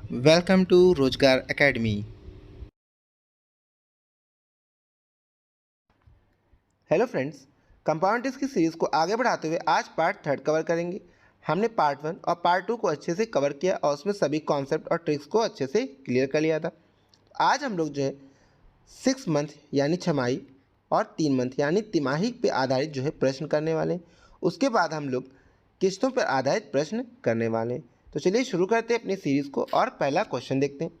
Welcome to Rozgar Academy. Hello friends, compound test की series को आगे बढ़ाते हुए आज पार्ट थर्ड कवर करेंगे। हमने पार्ट वन और पार्ट टू को अच्छे से कवर किया और उसमें सभी कॉन्सेप्ट और ट्रिक्स को अच्छे से क्लियर कर लिया था। आज हम लोग जो है 6 मंथ यानी छमाही और 3 मंथ यानी तिमाही पे आधारित जो है प्रश्न करने वाले हैं। उसके बाद हम लोग किस्तों पर आधारित प्रश्न करने वाले हैं। तो चलिए शुरू करते हैं अपनी सीरीज़ को और पहला क्वेश्चन देखते हैं।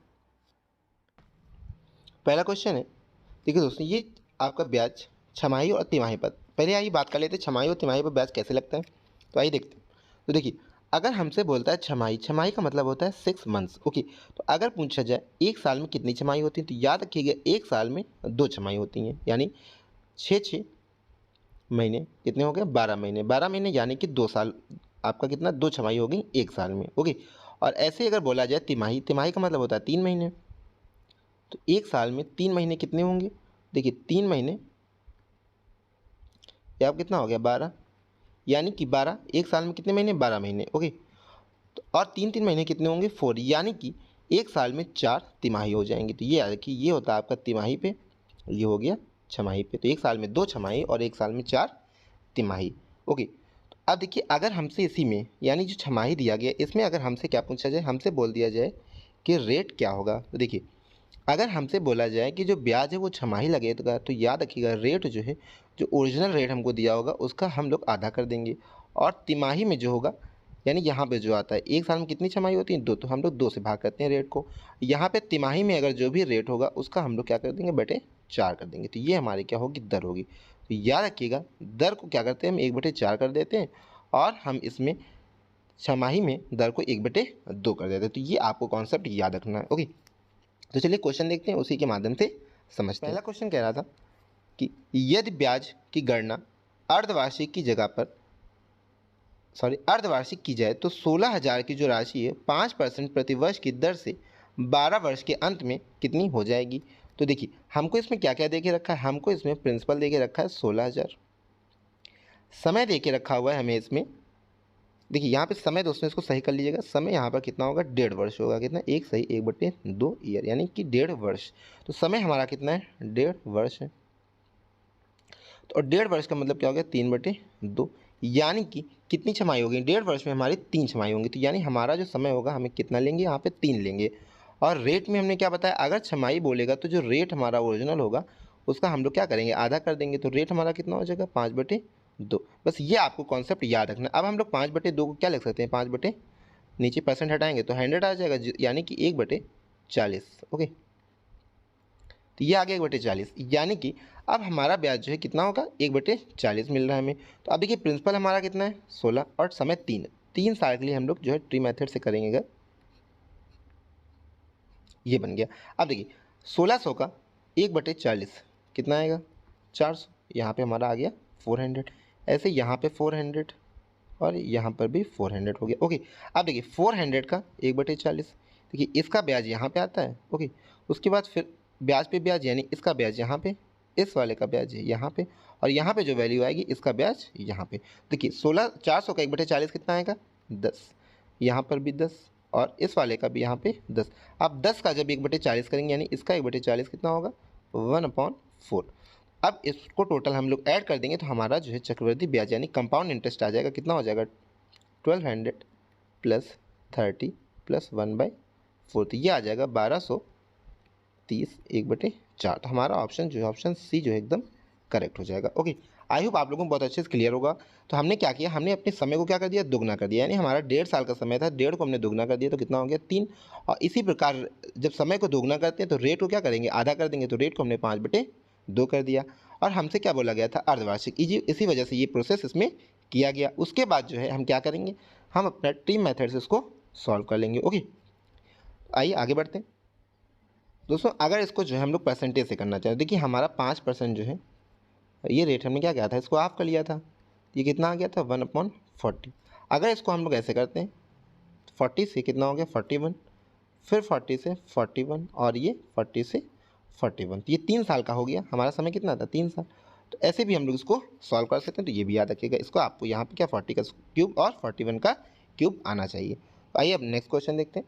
पहला क्वेश्चन है, देखिए दोस्तों, ये आपका ब्याज छमाही और तिमाही पर, पहले आइए बात कर लेते हैं छमाही और तिमाही पर ब्याज कैसे लगता है। तो आइए देखते हैं। तो देखिए, अगर हमसे बोलता है छमाही, छमाही का मतलब होता है 6 मंथ्स। ओके, तो अगर पूछा जाए एक साल में कितनी छमाही होती है, तो याद रखिएगा एक साल में 2 छमाही होती हैं, यानी 6 6 महीने कितने हो गए, 12 महीने, 12 महीने यानी कि 2 साल। आपका कितना, 2 छमाही हो गई एक साल में। ओके, और ऐसे ही अगर बोला जाए तिमाही, तिमाही का मतलब होता है 3 महीने। तो एक साल में 3 महीने कितने होंगे, देखिए 3 महीने, ये आप कितना हो गया 12, यानी कि 12 एक साल में कितने महीने, 12 महीने। ओके, तो और 3 3 महीने कितने होंगे, 4, यानी कि एक साल में 4 तिमाही हो जाएंगे। तो ये याद रखिए, ये होता है आपका तिमाही पे, ये हो गया छमाही पे। तो एक साल में 2 छमाही और एक साल में 4 तिमाही। ओके, तो अब देखिए, अगर हमसे इसी में यानी जो छमाही दिया गया इसमें अगर हमसे क्या पूछा जाए, हमसे बोल दिया जाए कि रेट क्या होगा। तो देखिए, अगर हमसे बोला जाए कि जो ब्याज है वो छमाही लगेगा, तो याद रखिएगा रेट जो है, जो ओरिजिनल रेट हमको दिया होगा उसका हम लोग आधा कर देंगे, और तिमाही में जो होगा, यानी यहाँ पे जो आता है एक साल में कितनी छमाही होती है, 2, तो हम लोग 2 से भाग करते हैं रेट को। यहाँ पे तिमाही में अगर जो भी रेट होगा उसका हम लोग क्या कर देंगे, बटे 4 कर देंगे। तो ये हमारी क्या होगी, दर होगी। तो याद रखिएगा, दर को क्या करते हैं हम 1/4 कर देते हैं, और हम इसमें छमाही में दर को 1/2 कर देते हैं। तो ये आपको कॉन्सेप्ट याद रखना है। ओके, तो चलिए क्वेश्चन देखते हैं, उसी के माध्यम से समझते हैं। पहला क्वेश्चन कह रहा था कि यदि ब्याज की गणना अर्धवार्षिक की जगह पर अर्धवार्षिक की जाए तो 16,000 की जो राशि है 5% प्रतिवर्ष की दर से 12 वर्ष के अंत में कितनी हो जाएगी। तो देखिए, हमको इसमें क्या क्या दे के रखा है, हमको इसमें प्रिंसिपल दे के रखा है 16,000, समय दे के रखा हुआ है हमें इसमें, देखिए यहाँ पे समय दोस्तों इसको सही कर लीजिएगा, समय यहाँ पर कितना होगा, 1.5 वर्ष होगा। कितना, 1 = 1/2 यानी कि 1.5 वर्ष। तो समय हमारा कितना है, 1.5 वर्ष है। तो और 1.5 वर्ष का मतलब क्या हो गया, 3/2, यानी कि कितनी छमाही होगी, 1.5 वर्ष में हमारी 3 छमाही होंगी। तो यानी हमारा जो समय होगा हमें कितना लेंगे, यहाँ पे 3 लेंगे। और रेट में हमने क्या बताया, अगर छमाही बोलेगा तो जो रेट हमारा ओरिजिनल होगा उसका हम लोग क्या करेंगे, आधा कर देंगे। तो रेट हमारा कितना हो जाएगा, 5/2। बस ये आपको कॉन्सेप्ट याद रखना। अब हम लोग 5/2 को क्या लिख सकते हैं, 5 बटे, नीचे परसेंट हटाएंगे तो 100 आ जाएगा, यानी कि 1/40। ओके, तो ये आ गया 1/40, यानी कि अब हमारा ब्याज जो है कितना होगा, 1/40 मिल रहा है हमें। तो अब देखिए, प्रिंसिपल हमारा कितना है 16 और समय 3 साल के लिए हम लोग जो है ट्री मेथड से करेंगे अगर, ये बन गया। अब देखिए 1600 का 1/40 कितना आएगा, 400, यहाँ पे हमारा आ गया 400, ऐसे यहाँ पे 400 और यहाँ पर भी 400 हो गया। ओके, अब देखिए 400 का 1/40, देखिए इसका ब्याज यहाँ पे आता है। ओके, उसके बाद फिर ब्याज पे ब्याज, यानी इसका ब्याज यहाँ पे, इस वाले का ब्याज यहाँ पे, और यहाँ पे जो वैल्यू आएगी इसका ब्याज यहाँ पे। देखिए 400 का 1/40 कितना आएगा, 10, यहाँ पर भी 10, और इस वाले का भी यहाँ पे 10। अब 10 का जब 1/40 करेंगे, यानी इसका 1/40 कितना होगा, 1/4। अब इसको टोटल हम लोग ऐड कर देंगे तो हमारा जो है चक्रवृद्धि ब्याज यानी कंपाउंड इंटरेस्ट आ जाएगा, कितना हो जाएगा, 1200 प्लस 30 प्लस 1/4। तो ये आ जाएगा 1230 1/4। तो हमारा ऑप्शन जो है, ऑप्शन सी जो है एकदम करेक्ट हो जाएगा। ओके, आई होप आप लोगों को बहुत अच्छे से क्लियर होगा। तो हमने क्या किया, हमने अपने समय को क्या कर दिया, दुगना कर दिया, यानी हमारा 1.5 साल का समय था, 1.5 को हमने दुगना कर दिया तो कितना हो गया, 3। और इसी प्रकार जब समय को दोगुना करते हैं तो रेट को क्या करेंगे, आधा कर देंगे। तो रेट को हमने 5/2 कर दिया। और हमसे क्या बोला गया था, अर्धवार्षिक, इसी वजह से ये प्रोसेस इसमें किया गया। उसके बाद जो है हम क्या करेंगे, हम अपना ट्री मेथड से इसको सॉल्व कर लेंगे। ओके, आइए आगे बढ़ते हैं दोस्तों। अगर इसको जो है हम लोग परसेंटेज से करना चाहें, देखिए हमारा 5% जो है ये रेट हमने क्या किया था, इसको ऑफ कर लिया था, ये कितना आ गया था, 1/40। अगर इसको हम लोग ऐसे करते हैं, 40 से कितना हो गया, 41, फिर 40 से 41, और ये 40 से 41। तो ये 3 साल का हो गया, हमारा समय कितना था, 3 साल। तो ऐसे भी हम लोग इसको सॉल्व कर सकते हैं। तो ये भी याद रखिएगा, इसको आपको यहाँ पे क्या 40 का क्यूब और 41 का क्यूब आना चाहिए। तो आइए अब नेक्स्ट क्वेश्चन देखते हैं।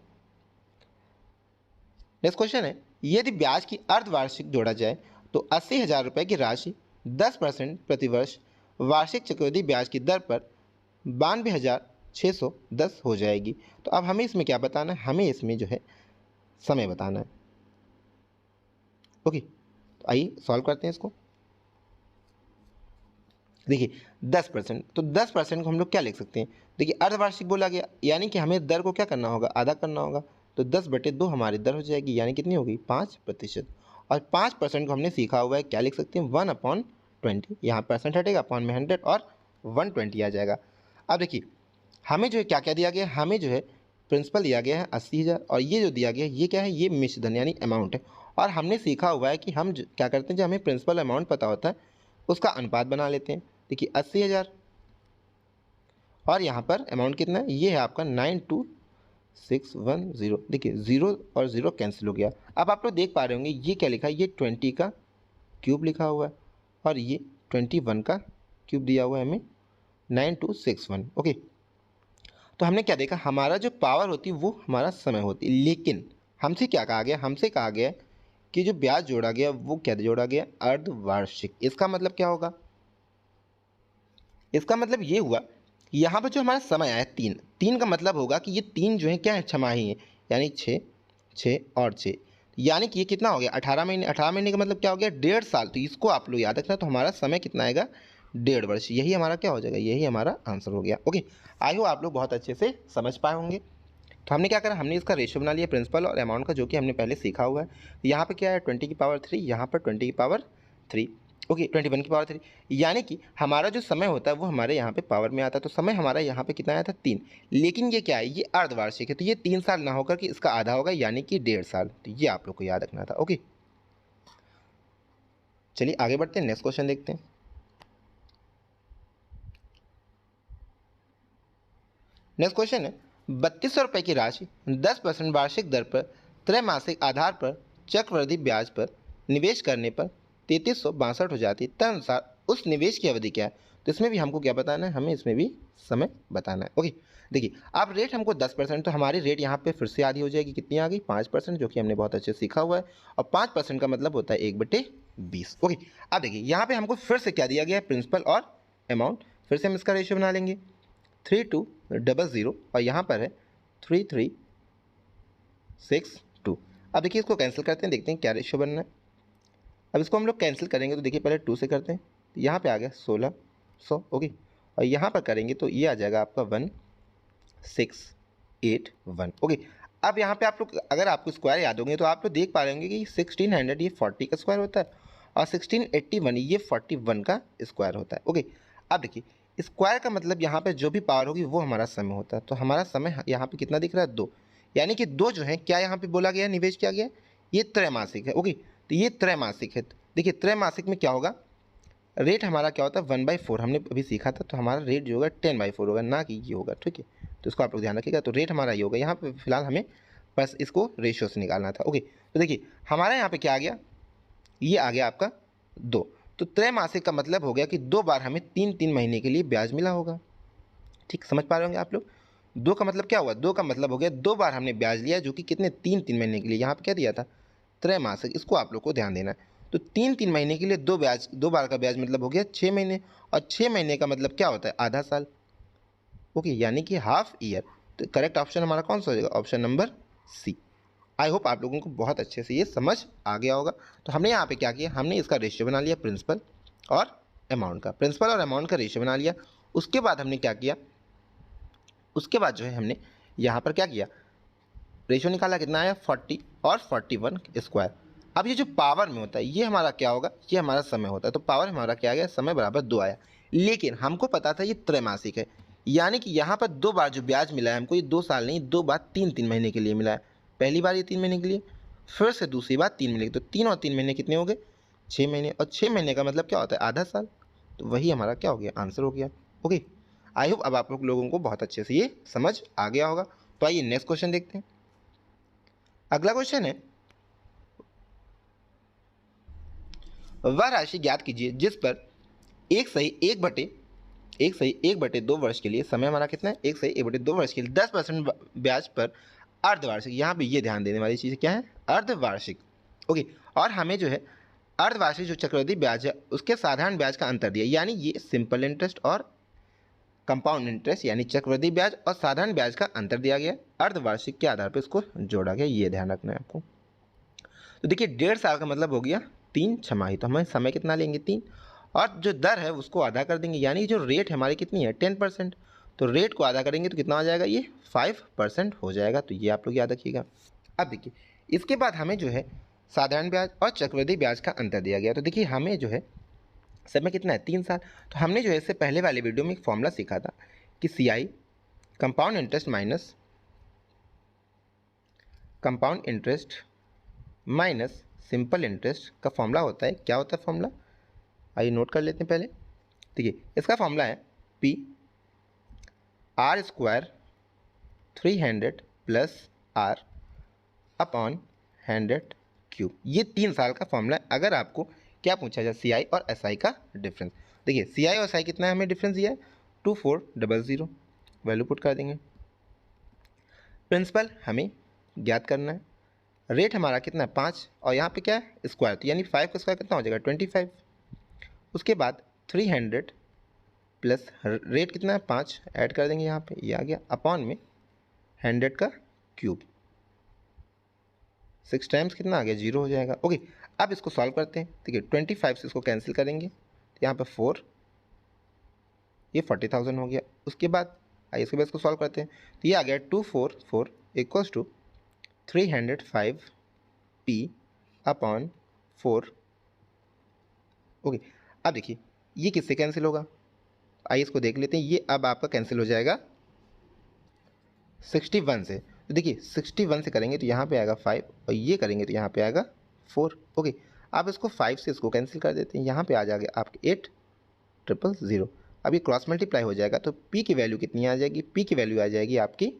नेक्स्ट क्वेश्चन है, यदि ब्याज की अर्धवार्षिक जोड़ा जाए तो 80,000 रुपये की राशि 10% प्रतिवर्ष वार्षिक चक्रवृद्धि ब्याज की दर पर 92,610 हो जाएगी। तो अब हमें इसमें क्या बताना है, हमें इसमें जो है समय बताना है। ओके, तो आइए सॉल्व करते हैं इसको। देखिए 10%, तो 10% को हम लोग क्या लिख सकते हैं, देखिए अर्धवार्षिक बोला गया यानी कि हमें दर को क्या करना होगा, आधा करना होगा। तो 10/2 हमारी दर हो जाएगी, यानी कितनी होगी 5%। और 5% को हमने सीखा हुआ है, क्या लिख सकते हैं 1/20। यहाँ परसेंट हटेगा, अपॉन में 100 और 120 आ जाएगा। अब देखिए हमें जो है क्या क्या दिया गया है, हमें जो है प्रिंसिपल दिया गया है 80,000, और ये जो दिया गया है ये क्या है, ये मिश्र धन यानी अमाउंट है। और हमने सीखा हुआ है कि हम क्या करते हैं, जब हमें प्रिंसिपल अमाउंट पता होता है उसका अनुपात बना लेते हैं। देखिए 80,000 और यहाँ पर अमाउंट कितना है, ये है आपका 92,610। देखिए 0 और 0 कैंसिल हो गया। अब आप लोग देख पा रहे होंगे ये क्या लिखा है, ये 20 का क्यूब लिखा हुआ है और ये 21 का क्यूब दिया हुआ है हमें 9261। ओके, तो हमने क्या देखा, हमारा जो पावर होती है वो हमारा समय होती है, लेकिन हमसे क्या कहा गया, हमसे कहा गया कि जो ब्याज जोड़ा गया वो क्या जोड़ा गया, अर्धवार्षिक। इसका मतलब क्या होगा, इसका मतलब ये हुआ यहाँ पर जो हमारा समय आया 3 का मतलब होगा कि ये 3 जो है क्या है, छमाही है, यानी 6 6 और 6, यानी कि ये कितना हो गया 18 महीने। 18 महीने का मतलब क्या हो गया, 1.5 साल। तो इसको आप लोग याद रखना, तो हमारा समय कितना आएगा, 1.5 वर्ष। यही हमारा क्या हो जाएगा, यही हमारा आंसर हो गया। ओके, आई होप आप लोग बहुत अच्छे से समझ पाए होंगे। तो हमने क्या करा, हमने इसका रेशियो बना लिया प्रिंसिपल और अमाउंट का, जो कि हमने पहले सीखा हुआ है। यहाँ पे क्या है 20⁻3, यहाँ पर 20⁻3, ओके 21⁻3, यानी कि हमारा जो समय होता है वो हमारे यहाँ पे पावर में आता है। तो समय हमारा यहाँ पे कितना आया था 3, लेकिन ये क्या है, ये अर्धवार्षिक है, तो ये 3 साल ना होकर कि इसका आधा होगा, यानी कि 1.5 साल। तो ये आप लोग को याद रखना था। ओके, चलिए आगे बढ़ते हैं, नेक्स्ट क्वेश्चन देखते हैं। नेक्स्ट क्वेश्चन है, 3200 रुपये की राशि 10% वार्षिक दर पर त्रैमासिक आधार पर चक्रवृद्धि ब्याज पर निवेश करने पर 3362 हो जाती है, तदनुसार उस निवेश की अवधि क्या है। तो इसमें भी हमको क्या बताना है, हमें इसमें भी समय बताना है। ओके, देखिए अब रेट हमको 10%, तो हमारी रेट यहाँ पे फिर से आधी हो जाएगी, कितनी आ गई 5%, जो कि हमने बहुत अच्छे सीखा हुआ है। और 5% का मतलब होता है 1/20। ओके, अब देखिए यहाँ पे हमको फिर से क्या दिया गया है, प्रिंसिपल और अमाउंट। फिर से हम इसका रेशियो बना लेंगे 3200 और यहाँ पर है 3362। अब देखिए इसको कैंसिल करते हैं, देखते हैं क्या रेशियो बनना है। अब इसको हम लोग कैंसिल करेंगे तो देखिए पहले 2 से करते हैं, तो यहाँ पे आ गया 1600। ओके, और यहाँ पर करेंगे तो ये आ जाएगा आपका 1681। ओके, अब यहाँ पे आप लोग अगर आपको स्क्वायर याद होंगे तो आप लोग देख पा रहे होंगे कि 1600 ये 40 का स्क्वायर होता है और 1681 ये 41 का स्क्वायर होता है। ओके, अब देखिए स्क्वायर का मतलब यहाँ पे जो भी पावर होगी वो हमारा समय होता है। तो हमारा समय यहाँ पे कितना दिख रहा है 2, यानी कि 2 जो है क्या यहाँ पे बोला गया, निवेश किया गया, ये त्रैमासिक है। ओके, तो ये त्रैमासिक है। देखिए त्रैमासिक में क्या होगा, रेट हमारा क्या होता है 1/4, हमने अभी सीखा था। तो हमारा रेट जो होगा 10/4 होगा, ना कि ये होगा। ठीक है, तो इसको आप लोग ध्यान रखिएगा। तो रेट हमारा ये होगा, यहाँ पे फिलहाल हमें बस इसको रेशियो से निकालना था। ओके, तो देखिए हमारा यहाँ पे क्या आ गया, ये आ गया आपका 2। तो त्रैमासिक का मतलब हो गया कि 2 बार हमें 3-3 महीने के लिए ब्याज मिला होगा। ठीक, समझ पा रहे होंगे आप लोग। 2 का मतलब क्या हुआ, 2 का मतलब हो गया 2 बार हमने ब्याज लिया, जो कि कितने 3-3 महीने के लिए। यहाँ पे क्या दिया था त्रैमासिक, इसको आप लोग को ध्यान देना है। तो 3-3 महीने के लिए 2 बार का ब्याज मतलब हो गया 6 महीने, और 6 महीने का मतलब क्या होता है, आधा साल। ओके, यानी कि हाफ ईयर। तो करेक्ट ऑप्शन हमारा कौन सा हो जाएगा, option number C. I hope आप लोगों को बहुत अच्छे से ये समझ आ गया होगा। तो हमने यहाँ पे क्या किया, हमने इसका रेशियो बना लिया प्रिंसिपल और अमाउंट का, प्रिंसिपल और अमाउंट का रेशियो बना लिया। उसके बाद हमने क्या किया, उसके बाद जो है हमने यहाँ पर क्या किया, रेशियो निकाला, कितना आया 40 और 41 स्क्वायर। अब ये जो पावर में होता है ये हमारा क्या होगा, ये हमारा समय होता है। तो पावर हमारा क्या आ गया, समय बराबर 2 आया। लेकिन हमको पता था ये त्रैमासिक है, यानी कि यहाँ पर 2 बार जो ब्याज मिला है हमको, ये 2 साल नहीं 2 बार 3-3 महीने के लिए मिला है। पहली बार ये 3 महीने के लिए, फिर से दूसरी बार 3 महीने, तो 3 और 3 महीने कितने हो गए 6 महीने, और 6 महीने का मतलब क्या होता है, आधा साल। तो वही हमारा क्या हो गया, आंसर हो गया। ओके, आई होप अब आप लोगों को बहुत अच्छे से ये समझ आ गया होगा। तो आइए नेक्स्ट क्वेश्चन देखते हैं। अगला क्वेश्चन है, वह राशि ज्ञात कीजिए जिस पर 1/1/2 वर्ष के लिए, समय हमारा कितना है 1/1/2 वर्ष के लिए 10% ब्याज पर अर्धवार्षिक, यहाँ पे ये ध्यान देने वाली चीज़ क्या है, अर्धवार्षिक। ओके, और हमें जो है अर्धवार्षिक जो चक्रवृद्धि ब्याज है उसके साधारण ब्याज का अंतर दिया, यानी ये सिंपल इंटरेस्ट और कंपाउंड इंटरेस्ट यानी चक्रवृद्धि ब्याज और साधारण ब्याज का अंतर दिया गया, अर्धवार्षिक के आधार पर इसको जोड़ा गया, ये ध्यान रखना है आपको। तो देखिए 1.5 साल का मतलब हो गया 3 छमाही, तो हमें समय कितना लेंगे 3, और जो दर है उसको आधा कर देंगे, यानी जो रेट हमारी कितनी है 10%, तो रेट को आधा करेंगे तो कितना हो जाएगा, ये 5% हो जाएगा, तो ये आप लोग याद रखिएगा। अब देखिए इसके बाद हमें जो है साधारण ब्याज और चक्रवृद्धि ब्याज का अंतर दिया गया, तो देखिए हमें जो है समय कितना है 3 साल, तो हमने जो है इससे पहले वाले वीडियो में एक फॉर्मूला सीखा था कि CI compound interest minus simple interest का फॉर्मूला होता है, क्या होता है फॉर्मूला, आइए नोट कर लेते हैं पहले। देखिए इसका फॉर्मूला है P R² 300 plus R upon 100³ ये 3 साल का फॉर्मूला है। अगर आपको क्या पूछा जाए CI और SI का डिफरेंस, देखिए CI और SI कितना है हमें डिफरेंस दिया है 2400, वैल्यू पुट कर देंगे। प्रिंसिपल हमें ज्ञात करना है, रेट हमारा कितना है 5 और यहाँ पे क्या है स्क्वायर, तो यानी 5 का स्क्वायर कितना हो जाएगा 25। उसके बाद 300 प्लस रेट कितना है 5 ऐड कर देंगे यहाँ पे, ये आ गया अपॉन में 100³ 6 टाइम्स कितना आ गया 0 हो जाएगा। ओके, अब इसको सॉल्व करते हैं, ठीक है 25 से इसको कैंसिल करेंगे तो यहाँ पे 4, ये 40,000 हो गया। उसके बाद आइए इसके बाद इसको सॉल्व करते हैं, तो ये आ गया 244 equals to 305P upon 4। Okay, अब देखिए ये किससे कैंसिल होगा, आइए इसको देख लेते हैं, ये अब आपका कैंसिल हो जाएगा 61 से, तो देखिए 61 से करेंगे तो यहाँ पे आएगा 5 और ये करेंगे तो यहाँ पे आएगा 4। ओके, आप इसको 5 से इसको कैंसिल कर देते हैं, यहाँ पे आ जाएगा आपके 8000। अब ये क्रॉस मल्टीप्लाई हो जाएगा तो P की वैल्यू कितनी आ जाएगी, P की वैल्यू आ जाएगी आपकी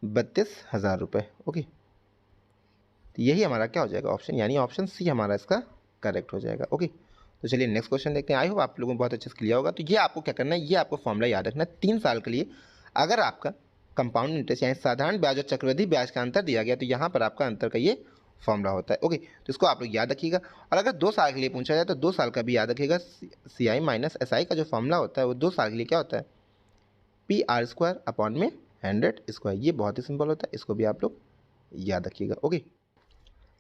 32,000 रुपये। ओके, तो यही हमारा क्या हो जाएगा ऑप्शन, यानी ऑप्शन सी हमारा इसका करेक्ट हो जाएगा। ओके, तो चलिए नेक्स्ट क्वेश्चन देखते हैं। आई होप आप लोगों को बहुत अच्छे से क्लियर होगा। तो ये आपको क्या करना है, ये आपको फॉर्मूला याद रखना है 3 साल के लिए। अगर आपका कंपाउंड इंटरेस्ट यानी साधारण ब्याज और चक्रवृद्धि ब्याज का अंतर दिया गया तो यहाँ पर आपका अंतर का ये फॉर्मूला होता है। ओके, तो इसको आप लोग याद रखिएगा। और अगर 2 साल के लिए पूछा जाए तो 2 साल का भी याद रखिएगा। CI माइनस SI का जो फॉर्मूला होता है वो 2 साल के लिए क्या होता है PR² अपॉन में 100²। ये बहुत ही सिंपल होता है, इसको भी आप लोग याद रखिएगा। ओके,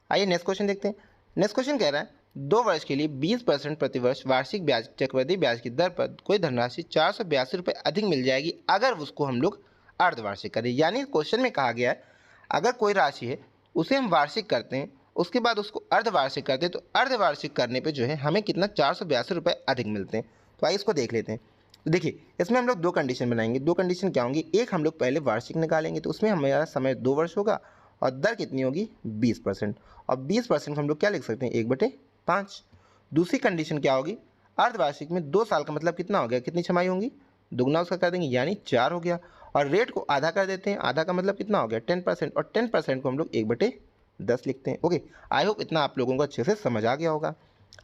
आइए नेक्स्ट क्वेश्चन देखते हैं। नेक्स्ट क्वेश्चन कह रहा है 2 वर्ष के लिए 20% प्रतिवर्ष वार्षिक ब्याज चक्रवृद्धि ब्याज की दर पर कोई धनराशि 482 रुपये अधिक मिल जाएगी अगर उसको हम लोग अर्धवार्षिक करें। यानी क्वेश्चन में कहा गया है अगर कोई राशि है उसे हम वार्षिक करते हैं, उसके बाद उसको अर्धवार्षिक करते हैं, तो अर्धवार्षिक करने पे जो है हमें कितना 482 रुपये अधिक मिलते हैं। तो आइए इसको देख लेते हैं। तो देखिए इसमें हम लोग 2 कंडीशन बनाएंगे। 2 कंडीशन क्या होंगी, एक हम लोग पहले वार्षिक निकालेंगे तो उसमें हमारा समय 2 वर्ष होगा और दर कितनी होगी 20%, और 20% को हम लोग क्या लिख सकते हैं 1/5। दूसरी कंडीशन क्या होगी, अर्धवार्षिक में 2 साल का मतलब कितना हो गया, कितनी छमाही होंगी, दुगना उसका कर देंगे यानी 4 हो गया, और रेट को आधा कर देते हैं, आधा का मतलब कितना हो गया 10%, और 10% को हम लोग 1/10 लिखते हैं। ओके, आई होप इतना आप लोगों को अच्छे से समझ आ गया होगा।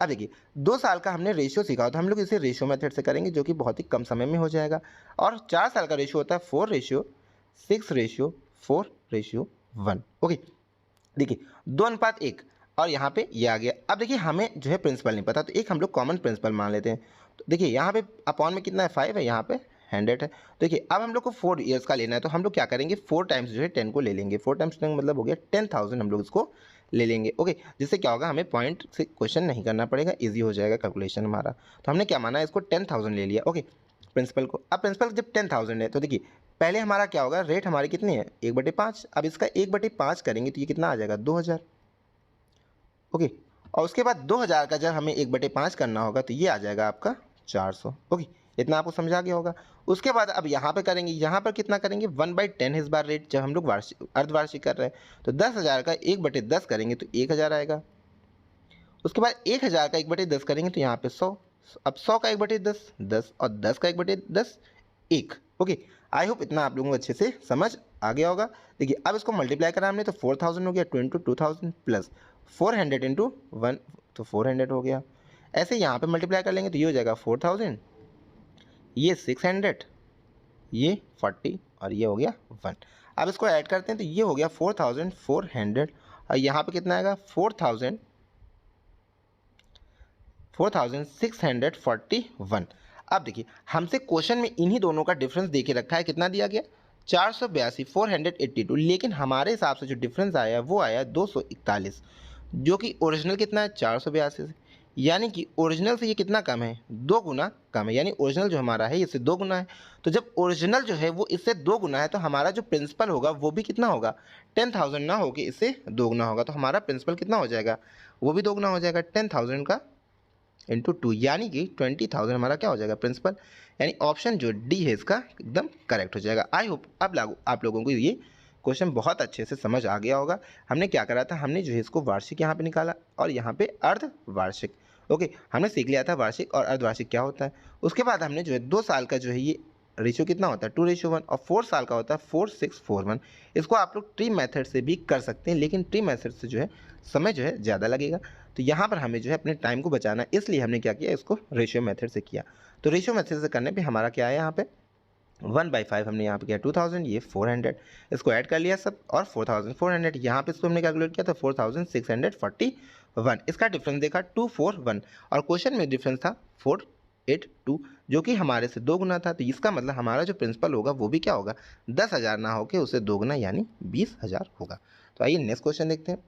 अब देखिए 2 साल का हमने रेशियो सीखा था, हम लोग इसे रेशियो मेथड से करेंगे जो कि बहुत ही कम समय में हो जाएगा। और 4 साल का रेशियो होता है 4:6:4:1। ओके, देखिए 2:1 और यहाँ पे ये आ गया। अब देखिए हमें जो है प्रिंसिपल नहीं पता तो एक हम लोग कॉमन प्रिंसिपल मान लेते हैं। तो देखिए यहाँ पे अपॉन में कितना है 5 है, यहाँ पे 100 है। देखिए अब हम लोग को 4 ईयर्स का लेना है तो हम लोग क्या करेंगे 4 टाइम्स जो है 10 को ले लेंगे। 4 टाइम्स 10 मतलब हो गया 10,000 हम लोग इसको ले लेंगे। ओके, जिससे क्या होगा हमें पॉइंट से क्वेश्चन नहीं करना पड़ेगा, ईजी हो जाएगा कैलकुलेशन हमारा। तो हमने क्या माना इसको 10,000 ले लिया। ओके, प्रिंसिपल को, अब प्रिंसिपल जब 10,000 है तो देखिए पहले हमारा क्या होगा, रेट हमारी कितनी है 1/5। अब इसका 1/5 करेंगे तो ये कितना आ जाएगा 2,000। ओके, और उसके बाद 2,000 का जब हमें 1/5 करना होगा तो ये आ जाएगा आपका 400। ओके, इतना आपको समझा गया होगा। उसके बाद अब यहाँ पे करेंगे, यहाँ पर कितना करेंगे 1/10 इस बार रेट, जब हम लोग वार्षिक अर्धवार्षिक कर रहे हैं तो 10,000 का 1/10 करेंगे तो 1,000 आएगा। उसके बाद 1,000 का 1/10 करेंगे तो यहाँ पे 100। अब 100 का 1/10 10, और 10 का 1/10 1। ओके, आई होप इतना आप लोगों को अच्छे से समझ आ गया होगा। देखिए अब इसको मल्टीप्लाई करा हमने तो 4,000 हो गया, 2 प्लस 400 इंटू 1 तो 400 हो गया। ऐसे यहाँ पे मल्टीप्लाई कर लेंगे तो ये हो जाएगा 4,000, ये 600, ये 40 और ये हो गया 1। अब इसको ऐड करते हैं तो ये हो गया 4400 और यहाँ पे कितना आएगा 4641। अब देखिए हमसे क्वेश्चन में इन्हीं दोनों का डिफरेंस देके रखा है, कितना दिया गया 482 482, लेकिन हमारे हिसाब से जो डिफरेंस आया वो आया 241, जो कि ओरिजिनल कितना है 482 से, यानी कि ओरिजिनल से ये कितना कम है 2 गुना कम है, यानी ओरिजिनल जो हमारा है इससे 2 गुना है। तो जब ओरिजिनल जो है वो इससे 2 गुना है तो हमारा जो प्रिंसिपल होगा वो भी कितना होगा 10,000 ना होकर इससे 2 गुना होगा, तो हमारा प्रिंसिपल कितना हो जाएगा वो भी 2 गुना हो जाएगा 10,000 का इंटू 2, यानी कि 20,000 हमारा क्या हो जाएगा प्रिंसिपल, यानी ऑप्शन जो डी है इसका एकदम करेक्ट हो जाएगा। आई होप अब लागू आप लोगों को ये क्वेश्चन बहुत अच्छे से समझ आ गया होगा। हमने क्या करा था, हमने जो है इसको वार्षिक यहाँ पे निकाला और यहाँ पे अर्धवार्षिक। ओके, हमने सीख लिया था वार्षिक और अर्धवार्षिक क्या होता है। उसके बाद हमने जो है 2 साल का जो है ये रेशियो कितना होता है 2:1 और 4 साल का होता है 4:6:4:1। इसको आप लोग ट्री मेथड से भी कर सकते हैं, लेकिन ट्री मेथड से जो है समय जो है ज़्यादा लगेगा, तो यहाँ पर हमें जो है अपने टाइम को बचाना है, इसलिए हमने क्या किया इसको रेशियो मेथड से किया। तो रेशियो मेथड से करने पे हमारा क्या है यहाँ पे 1/5 हमने यहाँ पे किया 2000, ये 400, इसको ऐड कर लिया सब और 4400 यहाँ पे इसको हमने कैलकुलेट किया था 4641। इसका डिफरेंस देखा 241 और क्वेश्चन में डिफरेंस था 482, जो कि हमारे से 2 गुना था। तो इसका मतलब हमारा जो प्रिंसिपल होगा वो भी क्या होगा 10,000 ना होके उससे 2 गुना यानी 20,000 होगा। तो आइए नेक्स्ट क्वेश्चन देखते हैं।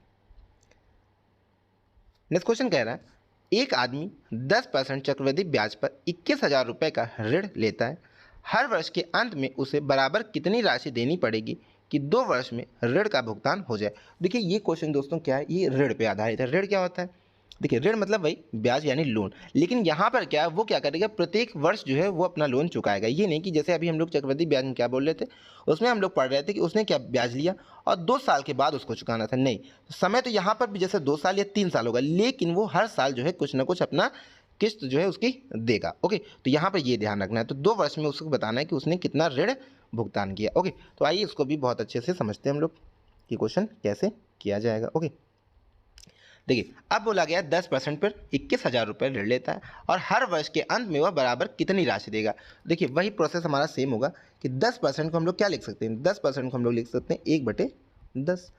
नेक्स्ट क्वेश्चन कह रहा है एक आदमी 10% चक्रवृद्धि ब्याज पर 21,000 रुपये का ऋण लेता है। हर वर्ष के अंत में उसे बराबर कितनी राशि देनी पड़ेगी कि 2 वर्ष में ऋण का भुगतान हो जाए। देखिए ये क्वेश्चन दोस्तों क्या है, ये ऋण पे आधारित है। ऋण क्या होता है, देखिए ऋण मतलब वही ब्याज यानी लोन, लेकिन यहाँ पर क्या है वो क्या करेगा प्रत्येक वर्ष जो है वो अपना लोन चुकाएगा। ये नहीं कि जैसे अभी हम लोग चक्रवृद्धि ब्याज में क्या बोल रहे थे, उसमें हम लोग पढ़ रहे थे कि उसने क्या ब्याज लिया और 2 साल के बाद उसको चुकाना था। नहीं, समय तो यहाँ पर भी जैसे 2 साल या 3 साल होगा, लेकिन वो हर साल जो है कुछ ना कुछ अपना किस्त जो है उसकी देगा। ओके, तो यहाँ पर ये ध्यान रखना है। तो 2 वर्ष में उसको बताना है कि उसने कितना ऋण भुगतान किया। ओके, तो आइए इसको भी बहुत अच्छे से समझते हैं हम लोग कि क्वेश्चन कैसे किया जाएगा। ओके, देखिए अब बोला गया 10% पर 21,000 रुपये ऋण लेता है और हर वर्ष के अंत में वह बराबर कितनी राशि देगा। देखिए वही प्रोसेस हमारा सेम होगा कि 10% को हम लोग क्या लिख सकते हैं, 10% को हम लोग लिख सकते हैं 1/10।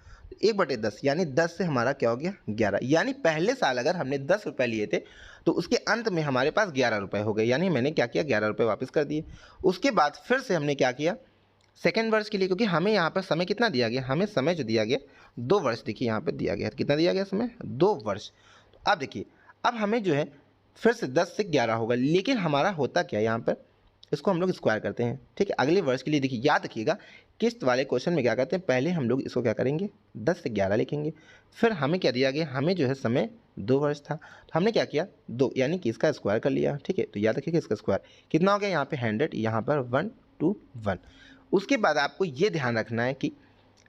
1/10 यानी 10 से हमारा क्या हो गया 11, यानी पहले साल अगर हमने 10 रुपये लिए थे तो उसके अंत में हमारे पास 11 रुपये हो गए, यानी मैंने क्या किया 11 रुपये वापस कर दिए। उसके बाद फिर से हमने क्या किया सेकेंड वर्ष के लिए, क्योंकि हमें यहाँ पर समय कितना दिया गया, हमें समय जो दिया गया 2 वर्ष, देखिए यहाँ पे दिया गया कितना दिया गया समय 2 वर्ष। तो अब देखिए अब हमें जो है फिर से 10 से 11 होगा, लेकिन हमारा होता क्या यहाँ पर, इसको हम लोग स्क्वायर करते हैं। ठीक है, अगले वर्ष के लिए देखिए याद रखिएगा किस्त वाले क्वेश्चन में क्या करते हैं, पहले हम लोग इसको क्या करेंगे 10 से 11 लिखेंगे, फिर हमें क्या दिया गया, हमें जो है समय 2 वर्ष था, तो हमने क्या किया 2 यानी कि इसका स्क्वायर कर लिया। ठीक है, तो याद रखिएगा इसका स्क्वायर कितना हो गया, यहाँ पे 100, यहाँ पर 121। उसके बाद आपको ये ध्यान रखना है कि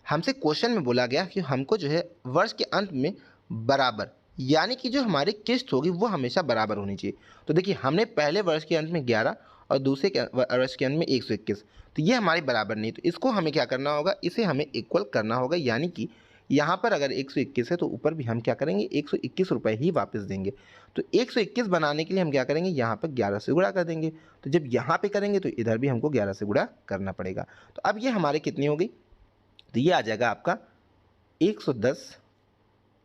हमसे क्वेश्चन में बोला गया कि हमको जो है वर्ष के अंत में बराबर, यानी कि जो हमारी किस्त होगी वो हमेशा बराबर होनी चाहिए। तो देखिए हमने पहले वर्ष के अंत में 11 और दूसरे वर्ष के अंत में 121, तो ये हमारी बराबर नहीं, तो इसको हमें क्या करना होगा, इसे हमें इक्वल करना होगा, यानी कि यहाँ पर अगर 121 है तो ऊपर भी हम क्या करेंगे 121 रुपये ही वापस देंगे। तो 121 बनाने के लिए हम क्या करेंगे, यहाँ पर 11 से गुणा कर देंगे, तो जब यहाँ पे करेंगे तो इधर भी हमको 11 से गुणा करना पड़ेगा। तो अब ये हमारे कितनी हो गई, तो ये आ जाएगा आपका 110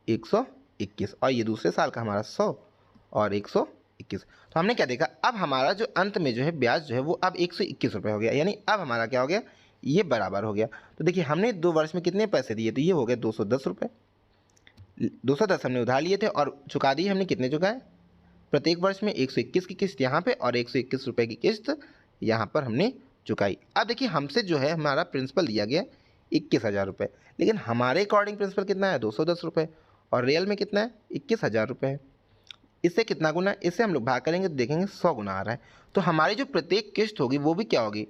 121 और ये दूसरे साल का हमारा 100 और 121। तो हमने क्या देखा, अब हमारा जो अंत में जो है ब्याज जो है वो अब 121 रुपये हो गया, यानी अब हमारा क्या हो गया ये बराबर हो गया। तो देखिए हमने 2 वर्ष में कितने पैसे दिए, तो ये हो गए 210 रुपये। 210 हमने उधार लिए थे और चुका दिए हमने, कितने चुकाए प्रत्येक वर्ष में 121 की किस्त यहाँ पे और 121 रुपये की किस्त यहाँ पर हमने चुकाई। अब देखिए हमसे जो है हमारा प्रिंसिपल दिया गया 21,000 रुपये, लेकिन हमारे अकॉर्डिंग प्रिंसिपल कितना है 210 रुपये और रियल में कितना है 21,000 रुपये है। इससे कितना गुना है, इससे हम लोग भाग करेंगे तो देखेंगे 100 गुना आ रहा है। तो हमारी जो प्रत्येक किस्त होगी वो भी क्या होगी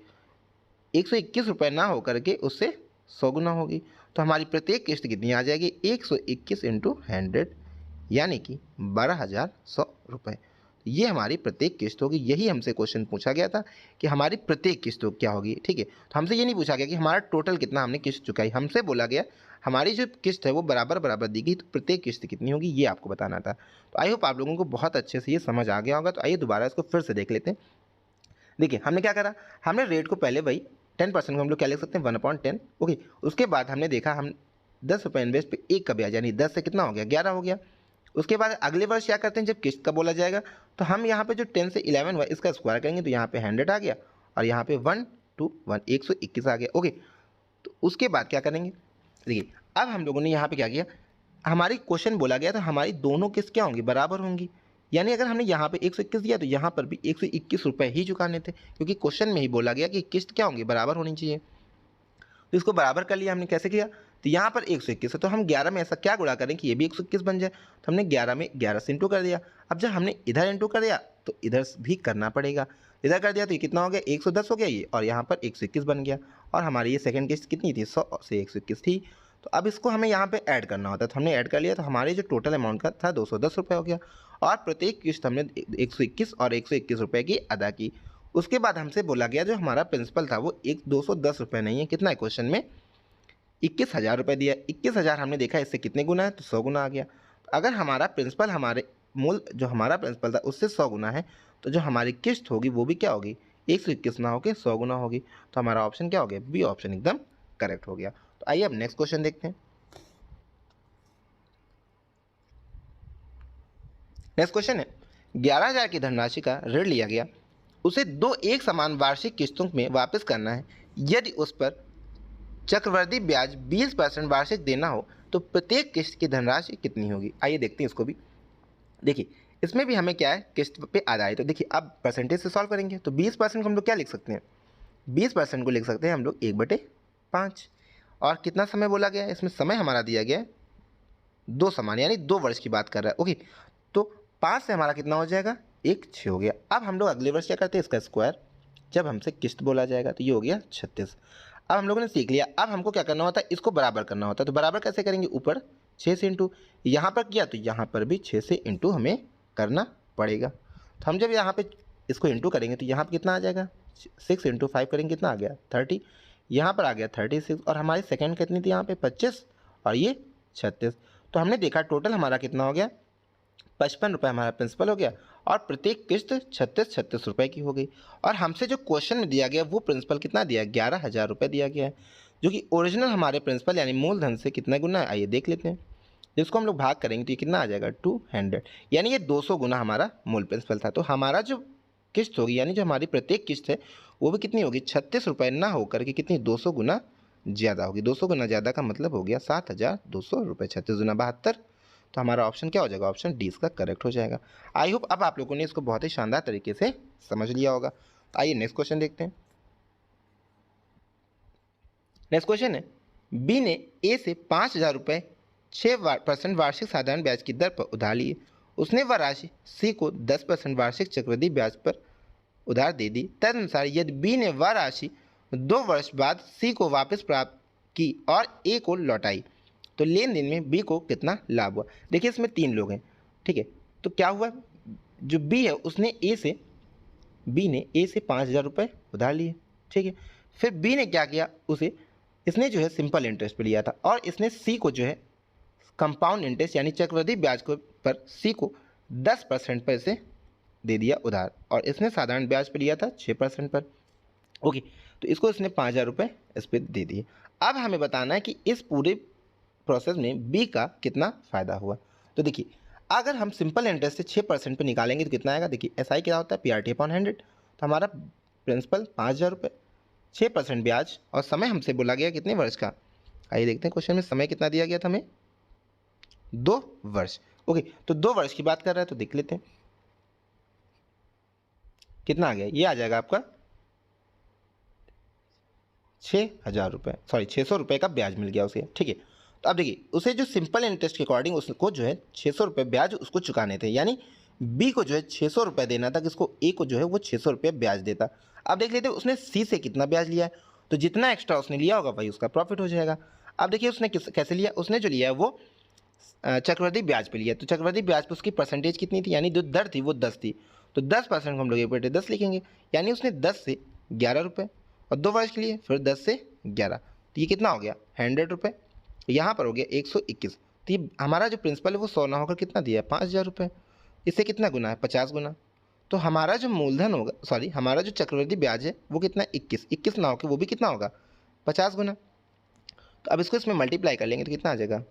121 रुपये ना होकर के उससे 100 गुना होगी। तो हमारी प्रत्येक किस्त कितनी आ जाएगी 121 इंटू 100 यानी कि 12,100 रुपये। ये हमारी प्रत्येक किस्त होगी। यही हमसे क्वेश्चन पूछा गया था कि हमारी प्रत्येक किस्त क्या होगी। ठीक है, तो हमसे ये नहीं पूछा गया कि हमारा टोटल कितना हमने किस्त चुकाई, हमसे बोला गया हमारी जो किस्त है वो बराबर बराबर दी गई, तो प्रत्येक किस्त कितनी होगी ये आपको बताना था। तो आई होप आप लोगों को बहुत अच्छे से ये समझ आ गया होगा। तो आइए दोबारा इसको फिर से देख लेते हैं। देखिए हमने क्या करा, हमने रेट को पहले वही 10% को हम लोग क्या लिख सकते हैं 1/10। ओके, उसके बाद हमने देखा हम 10 रुपये इन्वेस्ट पे 1 का ब्याज, यानी 10 से कितना हो गया 11 हो गया। उसके बाद अगले वर्ष क्या करते हैं, जब किस्त का बोला जाएगा तो हम यहाँ पे जो 10 से 11 हुआ इसका स्क्वायर करेंगे तो यहाँ पे 100 आ गया और यहाँ पे 1 2 1 121 आ गया। ओके, तो उसके बाद क्या करेंगे, देखिए अब हम लोगों ने यहाँ पे क्या किया, हमारी क्वेश्चन बोला गया तो हमारी दोनों किस्त क्या होंगी, बराबर होंगी। यानी अगर हमने यहाँ पे 121 दिया तो यहाँ पर भी 121 रुपये ही चुकाने थे, क्योंकि क्वेश्चन में ही बोला गया कि किस्त क्या होंगी, बराबर होनी चाहिए। तो इसको बराबर कर लिया हमने। कैसे किया, तो यहाँ पर 121 है तो हम 11 में ऐसा क्या गुणा करें कि ये भी 121 बन जाए, तो हमने 11 में 11 से इंटू कर दिया। अब जब हमने इधर इंटू कर दिया तो इधर भी करना पड़ेगा, इधर कर दिया तो ये कितना हो गया 110 हो गया ये, और यहाँ पर 121 बन गया। और हमारी ये सेकंड किस्त कितनी थी, 100 से 121 थी। तो अब इसको हमें यहाँ पे ऐड करना होता है, तो हमने ऐड कर लिया, तो हमारे जो टोटल अमाउंट का था 210 रुपये हो गया। और प्रत्येक किस्त हमने 121 और 121 रुपये की अदा की। उसके बाद हमसे बोला गया जो हमारा प्रिंसिपल था वो 210 रुपये नहीं है, कितना है क्वेश्चन में 21,000 रुपये दिया। 21,000 हमने देखा इससे कितने गुना है, तो 100 गुना आ गया। अगर हमारा प्रिंसिपल हमारे मूल जो हमारा प्रिंसिपल था उससे 100 गुना है, तो जो हमारी किस्त होगी वो भी क्या होगी 121 ना होकर 100 गुना होगी। तो हमारा ऑप्शन क्या हो गया, बी ऑप्शन एकदम करेक्ट हो गया। तो आइए अब नेक्स्ट क्वेश्चन देखते हैं। नेक्स्ट क्वेश्चन है, 11,000 की धनराशि का ऋण लिया गया, उसे 2 एक समान वार्षिक किस्तों में वापस करना है। यदि उस पर चक्रवृद्धि ब्याज 20% वार्षिक देना हो तो प्रत्येक किस्त की धनराशि कितनी होगी। आइए देखते हैं इसको भी। देखिए इसमें भी हमें क्या है, किस्त पे आधा है। तो देखिए अब परसेंटेज से सॉल्व करेंगे तो 20% को हम लोग क्या लिख सकते हैं, 20% को लिख सकते हैं हम लोग 1/5। और कितना समय बोला गया है, इसमें समय हमारा दिया गया है 2 समान, यानी 2 वर्ष की बात कर रहा है। ओके, तो 5 से हमारा कितना हो जाएगा 6 हो गया। अब हम लोग अगले वर्ष क्या करते हैं, इसका स्क्वायर जब हमसे किस्त बोला जाएगा तो ये हो गया 36। अब हम लोगों ने सीख लिया, अब हमको क्या करना होता है, इसको बराबर करना होता है। तो बराबर कैसे करेंगे, ऊपर 6 से इंटू, यहाँ पर किया तो यहाँ पर भी 6 से इंटू हमें करना पड़ेगा। तो हम जब यहाँ पे इसको इंटू करेंगे तो यहाँ पर कितना आ जाएगा, 6 इंटू 5 करेंगे कितना आ गया 30, यहाँ पर आ गया 36, और हमारी सेकेंड कितनी थी यहाँ पे 25 और ये 36। तो हमने देखा टोटल हमारा कितना हो गया 55 रुपये हमारा प्रिंसिपल हो गया, और प्रत्येक किस्त 36 रुपये की हो गई। और हमसे जो क्वेश्चन में दिया गया वो प्रिंसिपल कितना दिया, 11,000 रुपये दिया गया है, जो कि ओरिजिनल हमारे प्रिंसिपल यानी मूलधन से कितना गुना है, आइए देख लेते हैं। जिसको हम लोग भाग करेंगे तो ये कितना आ जाएगा 200, यानी ये 200 गुना हमारा मूल प्रिंसिपल था। तो हमारा जो किस्त होगी यानी जो हमारी प्रत्येक किस्त है वो भी कितनी होगी 36 रुपये ना होकर के कितनी 200 गुना ज़्यादा होगी। 200 गुना ज़्यादा का मतलब हो गया 7,200 रुपये, 36 गुना 72। तो हमारा ऑप्शन क्या हो जाएगा, ऑप्शन डी इसका करेक्ट हो जाएगा। आई होप अब आप लोगों ने इसको बहुत ही शानदार तरीके से समझ लिया होगा। आइए नेक्स्ट क्वेश्चन देखते हैं। नेक्स्ट क्वेश्चन है, बी ने ए से 5,000 रुपये 6% वार्षिक साधारण ब्याज की दर पर उधार लिए। उसने वह राशि सी को 10% वार्षिक चक्रवृद्धि ब्याज पर उधार दे दी। तदनुसार यदि बी ने वह राशि 2 वर्ष बाद सी को वापस प्राप्त की और ए को लौटाई तो लेन देन में बी को कितना लाभ हुआ। देखिए इसमें 3 लोग हैं, ठीक है। तो क्या हुआ, जो बी है उसने बी ने ए से 5,000 रुपये उधार लिए, ठीक है। फिर बी ने क्या किया, इसने जो है सिंपल इंटरेस्ट पे लिया था, और इसने सी को जो है कंपाउंड इंटरेस्ट यानी चक्रवृद्धि ब्याज को पर सी को 10% पर इसे दे दिया उधार, और इसने साधारण ब्याज पर लिया था 6% पर। ओके, तो इसको इसने 5,000 रुपये इस पर दे दिए। अब हमें बताना है कि इस पूरे प्रोसेस में बी का कितना फ़ायदा हुआ। तो देखिए अगर हम सिंपल इंटरेस्ट से 6% पे निकालेंगे तो कितना आएगा, देखिए एसआई क्या होता है PRT/100। तो हमारा प्रिंसिपल 5,000 रुपये, 6% ब्याज, और समय हमसे बोला गया कितने वर्ष का। आइए देखते हैं क्वेश्चन में समय कितना दिया गया था हमें, 2 वर्ष। ओके, तो 2 वर्ष की बात कर रहा है तो देख लेते हैं कितना आ गया। ये आ जाएगा आपका 6,000 रुपये, सॉरी 600 रुपये का ब्याज मिल गया उसे, ठीक है। तो अब देखिए उसे जो सिंपल इंटरेस्ट के अकॉर्डिंग उसको जो है 600 रुपये ब्याज उसको चुकाने थे, यानी बी को जो है 600 रुपये देना था, किसको ए को जो है वो 600 रुपये ब्याज देता। अब देख लेते हैं उसने सी से कितना ब्याज लिया है, तो जितना एक्स्ट्रा उसने लिया होगा भाई उसका प्रॉफिट हो जाएगा। अब देखिए उसने कैसे लिया, उसने जो लिया है वो चक्रवृद्धि ब्याज पे लिया, तो चक्रवृद्धि ब्याज पे उसकी परसेंटेज कितनी थी, यानी जो दर थी वो 10 थी, तो 10% को हम लोग 1/10 लिखेंगे, यानी उसने 10 से 11 रुपये, और 2 वर्ष के लिए फिर 10 से 11, तो ये कितना हो गया 100 रुपये। यहाँ पर हो गया 121। तो ये हमारा जो प्रिंसिपल है वो 100 ना होकर कितना दिया है 5,000 रुपये। इससे कितना गुना है 50 गुना, तो हमारा जो मूलधन होगा, सॉरी हमारा जो चक्रवृद्धि ब्याज है वो कितना, 21 ना होकर वो भी कितना होगा, 50 गुना। तो अब इसको इसमें मल्टीप्लाई कर लेंगे तो कितना आ जाएगा,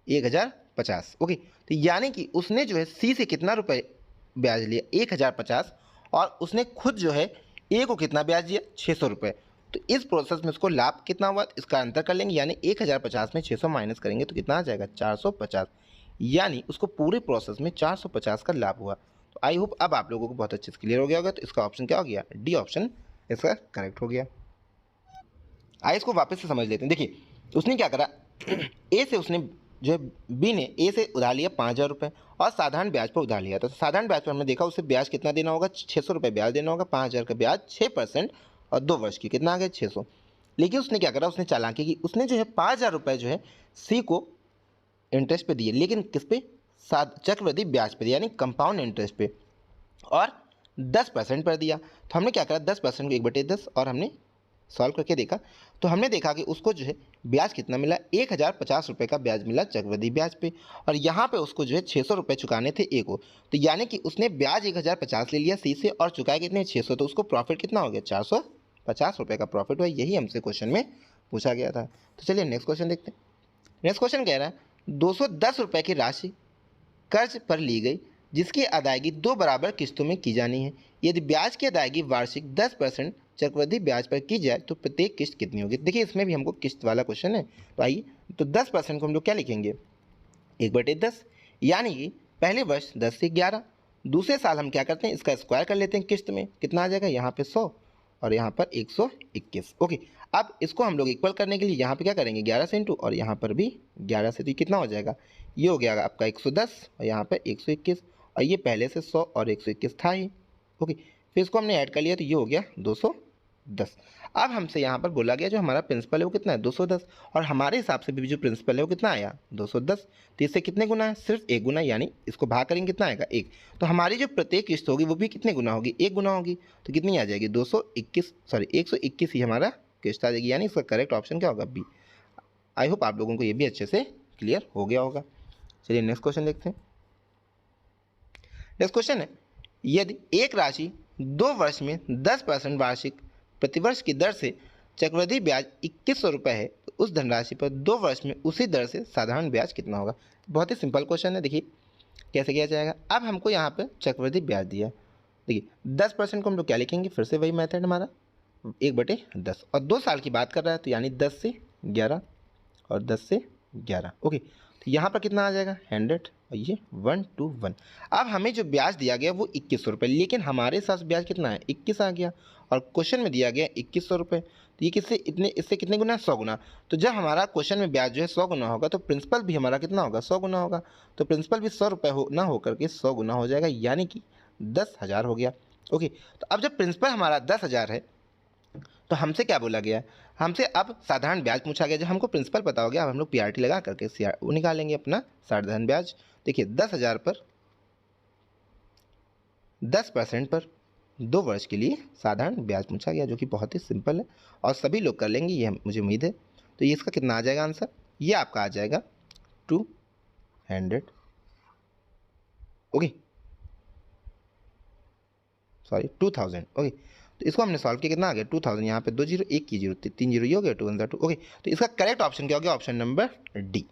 1050। ओके, तो यानी कि उसने जो है सी से कितना रुपए ब्याज लिया, 1050, और उसने खुद जो है ए को कितना ब्याज दिया, 600 रुपये। तो इस प्रोसेस में उसको लाभ कितना हुआ, इसका अंतर कर लेंगे, यानी 1050 में 600 माइनस करेंगे तो कितना आ जाएगा, 450। यानी उसको पूरे प्रोसेस में 450 का लाभ हुआ। तो आई होप अब आप लोगों को बहुत अच्छे से क्लियर हो गया होगा। तो इसका ऑप्शन क्या हो गया, डी ऑप्शन इसका करेक्ट हो गया। आइए इसको वापस से समझ लेते हैं। देखिए उसने क्या करा, ए से उसने जो है बी ने ए से उधार लिया 5000 रुपये और साधारण ब्याज पर उधार लिया। तो साधारण ब्याज पर हमने देखा उसे ब्याज कितना देना होगा, 600 रुपये ब्याज देना होगा, 5000 का ब्याज 6% और 2 वर्ष की कितना आ गया, 600। लेकिन उसने क्या करा, उसने चालाकी की, उसने जो है 5000 रुपये जो है सी को इंटरेस्ट पे दिए, लेकिन किस पे, चक्रवृद्धि ब्याज पे, यानी कंपाउंड इंटरेस्ट पे, और 10% पर दिया। तो हमने क्या करा, 10% को 1/10 और हमने सॉल्व करके देखा तो हमने देखा कि उसको जो है ब्याज कितना मिला, 1050 रुपये का ब्याज मिला चक्रवृद्धि ब्याज पे, और यहाँ पे उसको जो है 600 रुपये चुकाने थे ए को। तो यानी कि उसने ब्याज 1050 ले लिया सी से और चुकाया कितने, 600। तो उसको प्रॉफिट कितना हो गया, 450 रुपये का प्रॉफिट हुआ। यही हमसे क्वेश्चन में पूछा गया था। तो चलिए नेक्स्ट क्वेश्चन देखते हैं। नेक्स्ट क्वेश्चन कह रहा है 210 रुपये की राशि कर्ज पर ली गई जिसकी अदायगी 2 बराबर किस्तों में की जानी है। यदि ब्याज की अदायगी वार्षिक 10% चक्रवृद्धि ब्याज पर की जाए तो प्रत्येक किस्त कितनी होगी। देखिए इसमें भी हमको किस्त वाला क्वेश्चन है। तो आइए, तो 10% को हम लोग क्या लिखेंगे, 1/10, यानी कि पहले वर्ष 10 से 11, दूसरे साल हम क्या करते हैं, इसका स्क्वायर कर लेते हैं किस्त में, कितना आ जाएगा, यहाँ पे 100 और यहाँ पर 121। ओके, अब इसको हम लोग इक्वल करने के लिए यहाँ पे क्या करेंगे, 11 से इंटू, और यहाँ पर भी 11 से, तो कितना हो जाएगा, ये हो गया आपका 110 और यहाँ पर 121, और ये पहले से 100 और 121 था ही। ओके, फिर इसको हमने ऐड कर लिया तो ये हो गया 210। अब हमसे यहाँ पर बोला गया जो हमारा प्रिंसिपल है वो कितना है, 210, और हमारे हिसाब से भी जो प्रिंसिपल है वो कितना आया, 210। तो इससे कितने गुना है, सिर्फ 1 गुना, यानी इसको भाग करेंगे कितना आएगा, 1। तो हमारी जो प्रत्येक किस्त होगी वो भी कितने गुना होगी, 1 गुना होगी। तो कितनी आ जाएगी, 121 ही हमारा किस्त आ जाएगी, यानी इसका करेक्ट ऑप्शन क्या होगा, बी। आई होप आप लोगों को ये भी अच्छे से क्लियर हो गया होगा। चलिए नेक्स्ट क्वेश्चन देखते हैं। नेक्स्ट क्वेश्चन है, यदि एक राशि 2 वर्ष में 10% वार्षिक प्रतिवर्ष की दर से चक्रवृद्धि ब्याज 2100 रुपये है तो उस धनराशि पर 2 वर्ष में उसी दर से साधारण ब्याज कितना होगा। बहुत ही सिंपल क्वेश्चन है। देखिए कैसे किया जाएगा। अब हमको यहाँ पर चक्रवृद्धि ब्याज दिया, देखिए 10% को हम लोग क्या लिखेंगे, फिर से वही मेथड हमारा 1/10, और 2 साल की बात कर रहा है तो यानी 10 से 11 और 10 से 11। ओके, तो यहाँ पर कितना आ जाएगा, 100 और ये 121। अब हमें जो ब्याज दिया गया वो 2100 रुपये, लेकिन हमारे साथ ब्याज कितना है, 21 आ गया, और क्वेश्चन में दिया गया 2100 रुपये। तो ये किससे इतने, इससे कितने गुना, 100 गुना। तो जब हमारा क्वेश्चन में ब्याज जो है 100 गुना होगा तो प्रिंसिपल भी हमारा कितना होगा, 100 गुना होगा। तो प्रिंसिपल भी 100 रुपये ना होकर के 100 गुना हो जाएगा, यानी कि 10,000 हो गया। ओके, तो अब जब प्रिंसिपल हमारा 10,000 है तो हमसे क्या बोला गया, हमसे अब साधारण ब्याज पूछा गया। जब हमको प्रिंसिपल पता हो गया, अब हम लोग पीआरटी लगा करके वो निकालेंगे अपना साधारण ब्याज। देखिए 10,000 पर 10% पर 2 वर्ष के लिए साधारण ब्याज पूछा गया, जो कि बहुत ही सिंपल है और सभी लोग कर लेंगे, ये मुझे उम्मीद है। तो ये इसका कितना आ जाएगा आंसर, ये आपका आ जाएगा 200। Okay, sorry 2000। ओके, तो इसको हमने सॉल्व किया, कितना आ गया 2000, यहाँ पे 2 जीरो, 1 की जीरो, 3 जीरो, ये हो गया 2 1 2। ओके, तो इसका करेक्ट ऑप्शन क्या हो गया, ऑप्शन नंबर डी।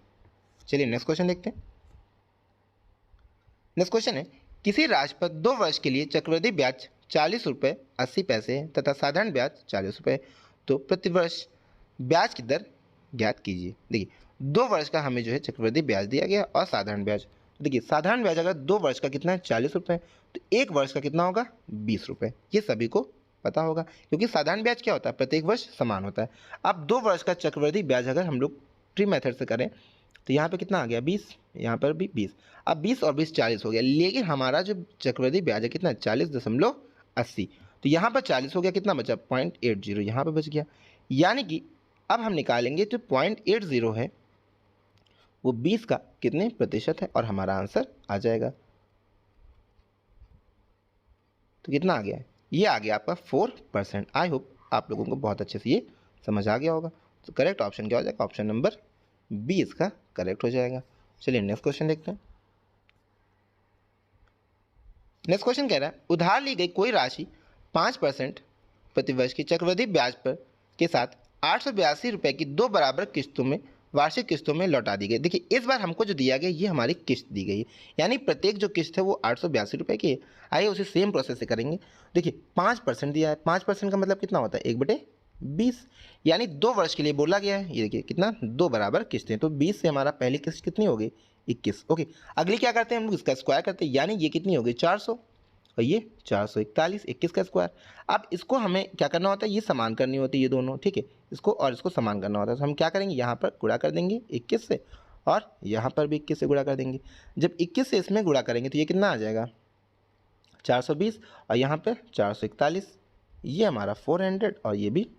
चलिए नेक्स्ट क्वेश्चन देखते हैं। नेक्स्ट क्वेश्चन है, किसी राशि पर 2 वर्ष के लिए चक्रवृद्धि ब्याज 40 रुपये 80 पैसे है तथा साधारण ब्याज 40 रुपये, तो प्रतिवर्ष ब्याज की दर ज्ञात कीजिए। देखिए 2 वर्ष का हमें जो है चक्रवृद्धि ब्याज दिया गया और साधारण ब्याज। देखिए साधारण ब्याज अगर 2 वर्ष का कितना है, 40 रुपये, तो 1 वर्ष का कितना होगा, 20 रुपये। ये सभी को पता होगा, क्योंकि साधारण ब्याज क्या होता है, प्रत्येक वर्ष समान होता है। अब 2 वर्ष का चक्रवृद्धि ब्याज अगर हम लोग ट्री मेथड से करें तो यहाँ पे कितना आ गया, 20, यहाँ पर भी 20। अब 20 और 20 40 हो गया, लेकिन हमारा जो चक्रवृद्धि ब्याज है कितना, 40.80। तो यहाँ पर 40 हो गया, कितना बचा, 0.80, यहाँ पर बच गया। यानी कि अब हम निकालेंगे जो 0.80 है वो 20 का कितने प्रतिशत है, और हमारा आंसर आ जाएगा। तो कितना आ गया, ये आ गया आपका 4%। आई होप आप लोगों को बहुत अच्छे से ये समझ आ गया होगा। तो करेक्ट ऑप्शन क्या हो जाएगा, ऑप्शन नंबर बी इसका करेक्ट हो जाएगा। चलिए नेक्स्ट क्वेश्चन देखते हैं। नेक्स्ट क्वेश्चन कह रहा है उधार ली गई कोई राशि 5% प्रतिवर्ष की चक्रवृद्धि ब्याज पर के साथ 882 रुपये की दो बराबर किस्तों में वार्षिक किस्तों में लौटा दी गई। देखिए इस बार हमको जो दिया गया ये हमारी किस्त दी गई है, यानी प्रत्येक जो किस्त है वो 882 रुपये की है। आइए उसे सेम प्रोसेस से करेंगे। देखिए 5% दिया है, 5% का मतलब कितना होता है 1/20, यानी 2 वर्ष के लिए बोला गया है। ये देखिए कितना, 2 बराबर किस्तें, तो 20 से हमारा पहली किस्त कितनी होगी 21। ओके, अगली क्या करते हैं हम लोग, इसका स्क्वायर करते हैं, यानी ये कितनी होगी 400 और ये 441, 21 का स्क्वायर। अब इसको हमें क्या करना होता है, ये समान करनी होती है ये दोनों, ठीक है, इसको और इसको समान करना होता है। तो हम क्या करेंगे, यहाँ पर गुणा कर देंगे 21 से और यहाँ पर भी 21 से गुणा कर देंगे। जब 21 से इसमें गुणा करेंगे तो ये कितना आ जाएगा 420 और यहाँ पे 441, ये हमारा 400 और ये भी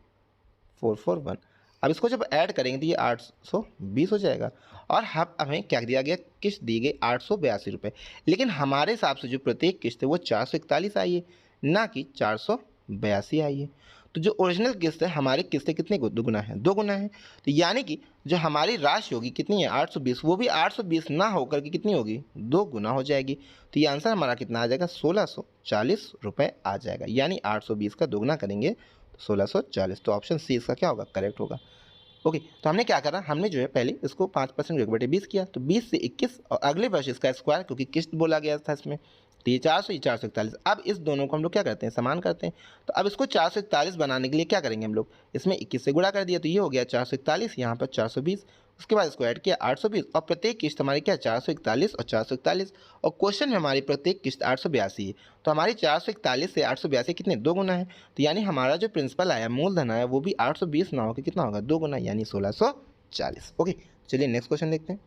441। अब इसको जब ऐड करेंगे तो ये 820 हो जाएगा। और हमें क्या दिया गया, किस्त दी गई 882 रुपये, लेकिन हमारे हिसाब से जो प्रत्येक किस्त है वो 441 आई है, ना कि 482 आई है। तो जो ओरिजिनल किस्त है हमारी किस्तें कितने दुगुना है, 2 गुना है। तो यानी कि जो हमारी राशि होगी कितनी है 820, वो भी 820 ना होकर के कितनी होगी 2 गुना हो जाएगी। तो ये आंसर हमारा कितना आ जाएगा 1640 रुपये आ जाएगा, यानी 820 का दोगुना करेंगे तो 1640। तो ऑप्शन सी इसका क्या होगा, करेक्ट होगा। ओके, तो हमने क्या करा, हमने जो है पहले इसको 5% 1/20 किया, तो 20 से 21 और अगले वर्ष इसका स्क्वायर, क्योंकि किस्त बोला गया था इसमें, तो ये 400, ये 441। अब इस दोनों को हम लोग क्या करते हैं, समान करते हैं। तो अब इसको 441 बनाने के लिए क्या करेंगे हम लोग, इसमें 21 से गुणा कर दिया, तो ये हो गया 441, यहाँ पर 420, उसके बाद इसको ऐड किया 820 और प्रत्येक किस्त हमारी क्या 441 और 441, और क्वेश्चन में हमारी प्रत्येक किस्त 882 है। तो हमारी 441 से 882 कितने, 2 गुना है। तो यानी हमारा जो प्रिंसिपल आया, मूलधन आया, वो भी 820 ना होकर कितना होगा 2 गुना, यानी 1640। ओके, चलिए नेक्स्ट क्वेश्चन देखते हैं।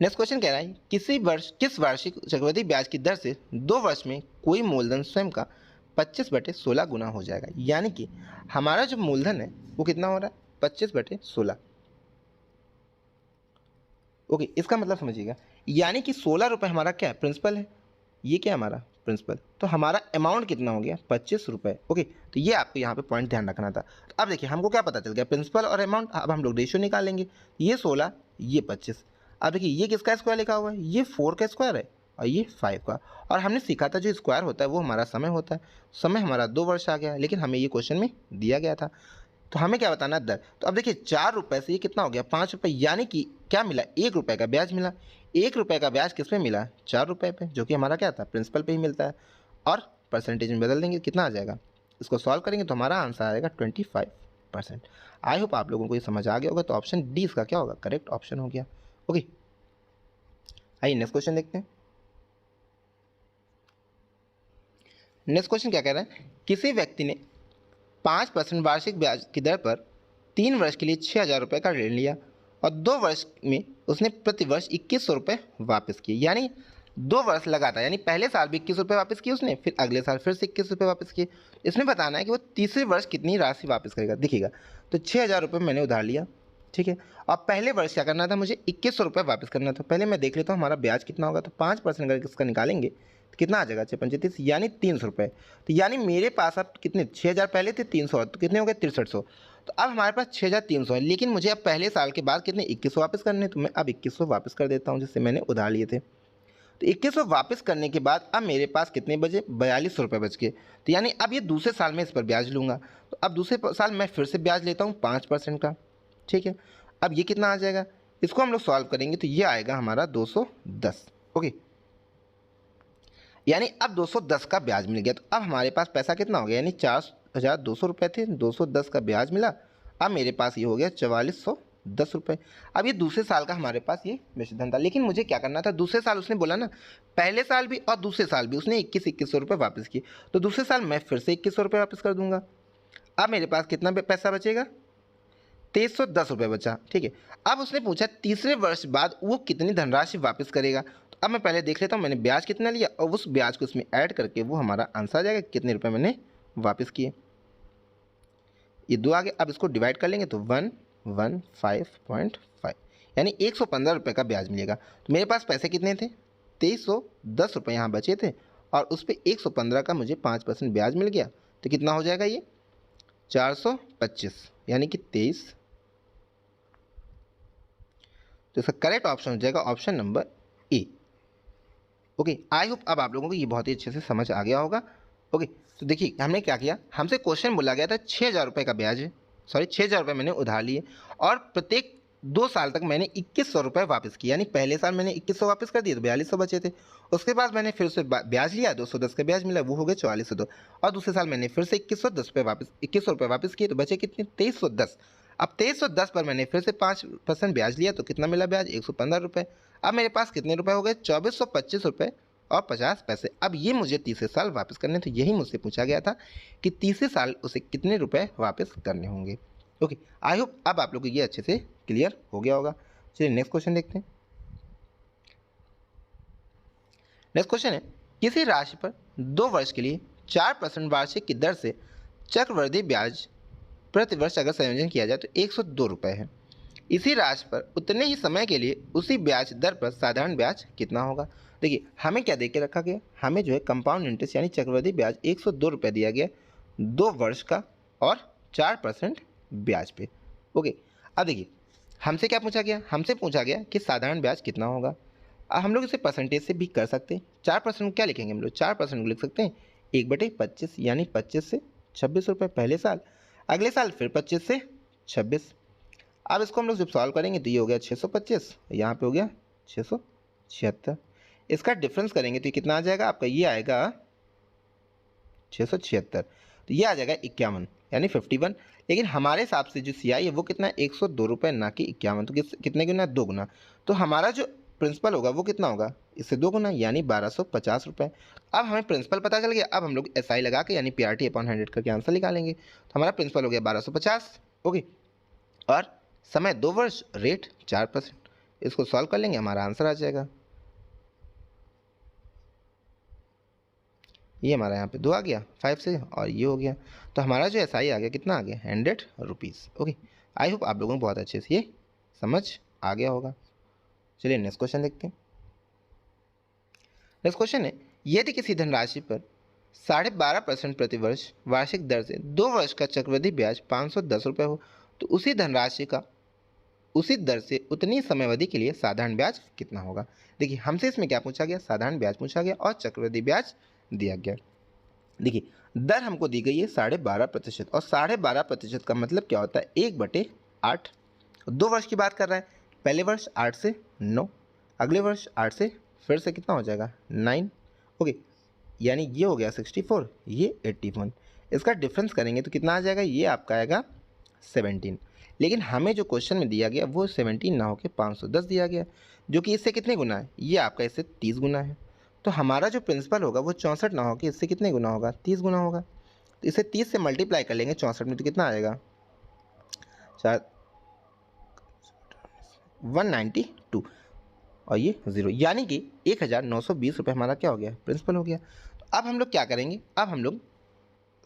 नेक्स्ट क्वेश्चन कह रहा है किस वार्षिक चक्रवृद्धि ब्याज की दर से 2 वर्ष में कोई मूलधन स्वयं का 25/16 गुना हो जाएगा। यानी कि हमारा जो मूलधन है वो कितना हो रहा है 25/16। ओके, इसका मतलब समझिएगा, यानी कि 16 रुपये हमारा क्या है प्रिंसिपल है, ये क्या है हमारा प्रिंसिपल, तो हमारा अमाउंट कितना हो गया 25 रुपये। ओके, तो ये आपको यहाँ पे पॉइंट ध्यान रखना था। तो अब देखिए हमको क्या पता चल गया, प्रिंसिपल और अमाउंट। अब हम लोग रेशियो निकालेंगे, ये 16, ये 25। अब देखिए ये किसका स्क्वायर लिखा हुआ है, ये 4 का स्क्वायर है और ये 5 का। और हमने सीखा था जो स्क्वायर होता है वो हमारा समय होता है, समय हमारा 2 वर्ष आ गया, लेकिन हमें ये क्वेश्चन में दिया गया था। तो हमें क्या बताना दर। तो अब देखिए 4 रुपये से ये कितना हो गया 5 रुपये, यानी कि क्या मिला 1 रुपये का ब्याज मिला। 1 रुपये का ब्याज किस पे मिला 4 रुपये पे, जो कि हमारा क्या था प्रिंसिपल पे ही मिलता है। और परसेंटेज में बदल देंगे कितना आ जाएगा, इसको सॉल्व करेंगे तो हमारा आंसर आएगा 25%। आई होप आप लोगों को ये समझ आ गया होगा। तो ऑप्शन डी इसका क्या होगा, करेक्ट ऑप्शन हो गया। ओके, आइए नेक्स्ट क्वेश्चन देखते हैं। नेक्स्ट क्वेश्चन क्या कह रहा है, किसी व्यक्ति ने 5% वार्षिक ब्याज की दर पर 3 वर्ष के लिए 6,000 रुपये का ऋण लिया और 2 वर्ष में उसने प्रति वर्ष 2100 रुपये वापस किए। यानी 2 वर्ष लगातार, यानी पहले साल भी 21 रुपये वापस किए उसने, फिर अगले साल फिर से 21 रुपये वापस किए। इसमें बताना है कि वो तीसरे वर्ष कितनी राशि वापस करेगा। देखिएगा, तो 6,000 रुपये मैंने उधार लिया, ठीक है, और पहले वर्ष क्या करना था मुझे 2100 रुपये वापस करना था। पहले मैं देख लेता हूँ हमारा ब्याज कितना होगा। तो 5% अगर इसका निकालेंगे तो कितना आ जाएगा 6×35, यानी 300 रुपये। तो यानी मेरे पास अब कितने 6,000 पहले थे, 300 तो कितने हो गए 6300। तो अब हमारे पास 6,300 है, लेकिन मुझे अब पहले साल के बाद कितने 2100 वापस करने, तो मैं अब 2100 वापस कर देता हूँ जिससे मैंने उधार लिए थे। तो 2100 वापस करने के बाद अब मेरे पास कितने बचे 4200 रुपये बच गए। तो यानी अब ये दूसरे साल में इस पर ब्याज लूँगा। तो अब दूसरे साल मैं फिर से ब्याज लेता हूँ 5% का, ठीक है। अब ये कितना आ जाएगा, इसको हम लोग सॉल्व करेंगे तो ये आएगा हमारा 210। ओके, यानी अब 210 का ब्याज मिल गया। तो अब हमारे पास पैसा कितना हो गया, यानी 4,200 रुपये थे, 210 का ब्याज मिला। अब मेरे पास ये हो गया 4,410 रुपये। अब ये दूसरे साल का हमारे पास ये धन था, लेकिन मुझे क्या करना था, दूसरे साल उसने बोला ना, पहले साल भी और दूसरे साल भी उसने 2100 रुपये वापस किए, तो दूसरे साल मैं फिर से 2100 रुपये वापस कर दूंगा। अब मेरे पास कितना पैसा बचेगा 2310 रुपये बचा, ठीक है। अब उसने पूछा तीसरे वर्ष बाद वो कितनी धनराशि वापस करेगा। तो अब मैं पहले देख लेता हूँ मैंने ब्याज कितना लिया और उस ब्याज को इसमें ऐड करके वो हमारा आंसर आ जाएगा कितने रुपए मैंने वापस किए। ये 2 आ गए। अब इसको डिवाइड कर लेंगे तो 115.5, यानी 115 रुपये का ब्याज मिलेगा। तो मेरे पास पैसे कितने थे 2310 रुपये यहाँ बचे थे, और उस पर 115 का मुझे 5% ब्याज मिल गया। तो कितना हो जाएगा ये 425, यानी कि 23। तो इसका करेक्ट ऑप्शन हो जाएगा option number A. Okay, I hope अब आप लोगों को ये बहुत ही अच्छे से समझ आ गया होगा। ओके, तो देखिए हमने क्या किया, हमसे क्वेश्चन बोला गया था 6,000 रुपये का ब्याज है, सॉरी 6,000 रुपये मैंने उधार लिए और प्रत्येक 2 साल तक मैंने 2,100 रुपये वापस किया, यानी पहले साल मैंने 2,100 वापस कर दिए तो 4,200 बचे थे। उसके बाद मैंने फिर से ब्याज लिया, 210 का ब्याज मिला, वो हो गए 4,402 और दूसरे साल मैंने फिर से 2,100 रुपये वापस किए तो बचे कितने, 2,310। अब 2,310 पर मैंने फिर से 5% ब्याज लिया तो कितना मिला ब्याज, 115 रुपये। अब मेरे पास कितने रुपए हो गए, 2,425 रुपये और 50 पैसे। अब ये मुझे तीसरे साल वापस करने, तो यही मुझसे पूछा गया था कि तीसरे साल उसे कितने रुपए वापस करने होंगे। ओके, आई होप अब आप लोग को ये अच्छे से क्लियर हो गया होगा। चलिए नेक्स्ट क्वेश्चन देखते हैं। नेक्स्ट क्वेश्चन है, किसी राशि पर 2 वर्ष के लिए 4% वार्षिक की दर से चक्रवृद्धि ब्याज प्रति वर्ष अगर संयोजन किया जाए तो 102 रुपये है। इसी राशि पर उतने ही समय के लिए उसी ब्याज दर पर साधारण ब्याज कितना होगा। देखिए हमें क्या दे के रखा गया, हमें जो है कंपाउंड इंटरेस्ट यानी चक्रवृद्धि ब्याज 102 रुपये दिया गया 2 वर्ष का और 4% ब्याज पे। ओके, अब देखिए हमसे क्या पूछा गया, हमसे पूछा गया कि साधारण ब्याज कितना होगा। अब हम लोग इसे परसेंटेज से भी कर सकते हैं। 4% क्या लिखेंगे हम लोग, 4% को लिख सकते हैं 1/25 यानी 25 से 26 रुपये पहले साल, अगले साल फिर 25 से 26। अब इसको हम लोग जब सॉल्व करेंगे तो ये हो गया 625, यहाँ पे हो गया 676। इसका डिफरेंस करेंगे तो ये कितना आ जाएगा आपका, ये आएगा 676, तो ये आ जाएगा 51 यानी 51। लेकिन हमारे हिसाब से जो CI है वो कितना है, 102 रुपये ना कि 51, तो कितने गुना, 2 गुना। तो हमारा जो प्रिंसिपल होगा वो कितना होगा, इससे 2 गुना यानी 1,250 रुपये। अब हमें प्रिंसिपल पता चल गया, अब हम लोग SI लगा के यानी PRT/100 करके आंसर निकालेंगे। तो हमारा प्रिंसिपल हो गया 1,250। ओके, और समय 2 वर्ष, रेट 4%। इसको सॉल्व कर लेंगे हमारा आंसर आ जाएगा, ये हमारा यहाँ पे 2 आ गया 5 से और ये हो गया। तो हमारा जो SI आ गया कितना आ गया, 100 रुपीज़। ओके, आई होप आप लोगों को बहुत अच्छे से ये समझ आ गया होगा। चलिए नेक्स्ट क्वेश्चन देखते हैं। नेक्स्ट क्वेश्चन है, यदि किसी धनराशि पर 12.5% प्रति वर्ष वार्षिक दर से 2 वर्ष का चक्रवृद्धि ब्याज 510 रुपये हो तो उसी धनराशि का उसी दर से उतनी समयावधि के लिए साधारण ब्याज कितना होगा। देखिए हमसे इसमें क्या पूछा गया, साधारण ब्याज पूछा गया और चक्रवृद्धि ब्याज दिया गया। देखिए दर हमको दी गई है 12.5% और 12.5% का मतलब क्या होता है, 1/8। 2 वर्ष की बात कर रहा है, पहले वर्ष 8 से 9, अगले वर्ष 8 से फिर से कितना हो जाएगा 9। ओके, यानी ये हो गया 64, ये 81। इसका डिफरेंस करेंगे तो कितना आ जाएगा, ये आपका आएगा 17। लेकिन हमें जो क्वेश्चन में दिया गया वो 17 ना होकर 510 दिया गया, जो कि इससे कितने गुना है, ये आपका इससे 30 गुना है। तो हमारा जो प्रिंसिपल होगा वो 64 ना होकर इससे कितने गुना होगा, 30 गुना होगा। तो इसे 30 से मल्टीप्लाई कर लेंगे 64 में तो कितना आएगा, 192 और ये 0, यानी कि 1,920 रुपये हमारा क्या हो गया, प्रिंसिपल हो गया। तो अब हम लोग क्या करेंगे, अब हम लोग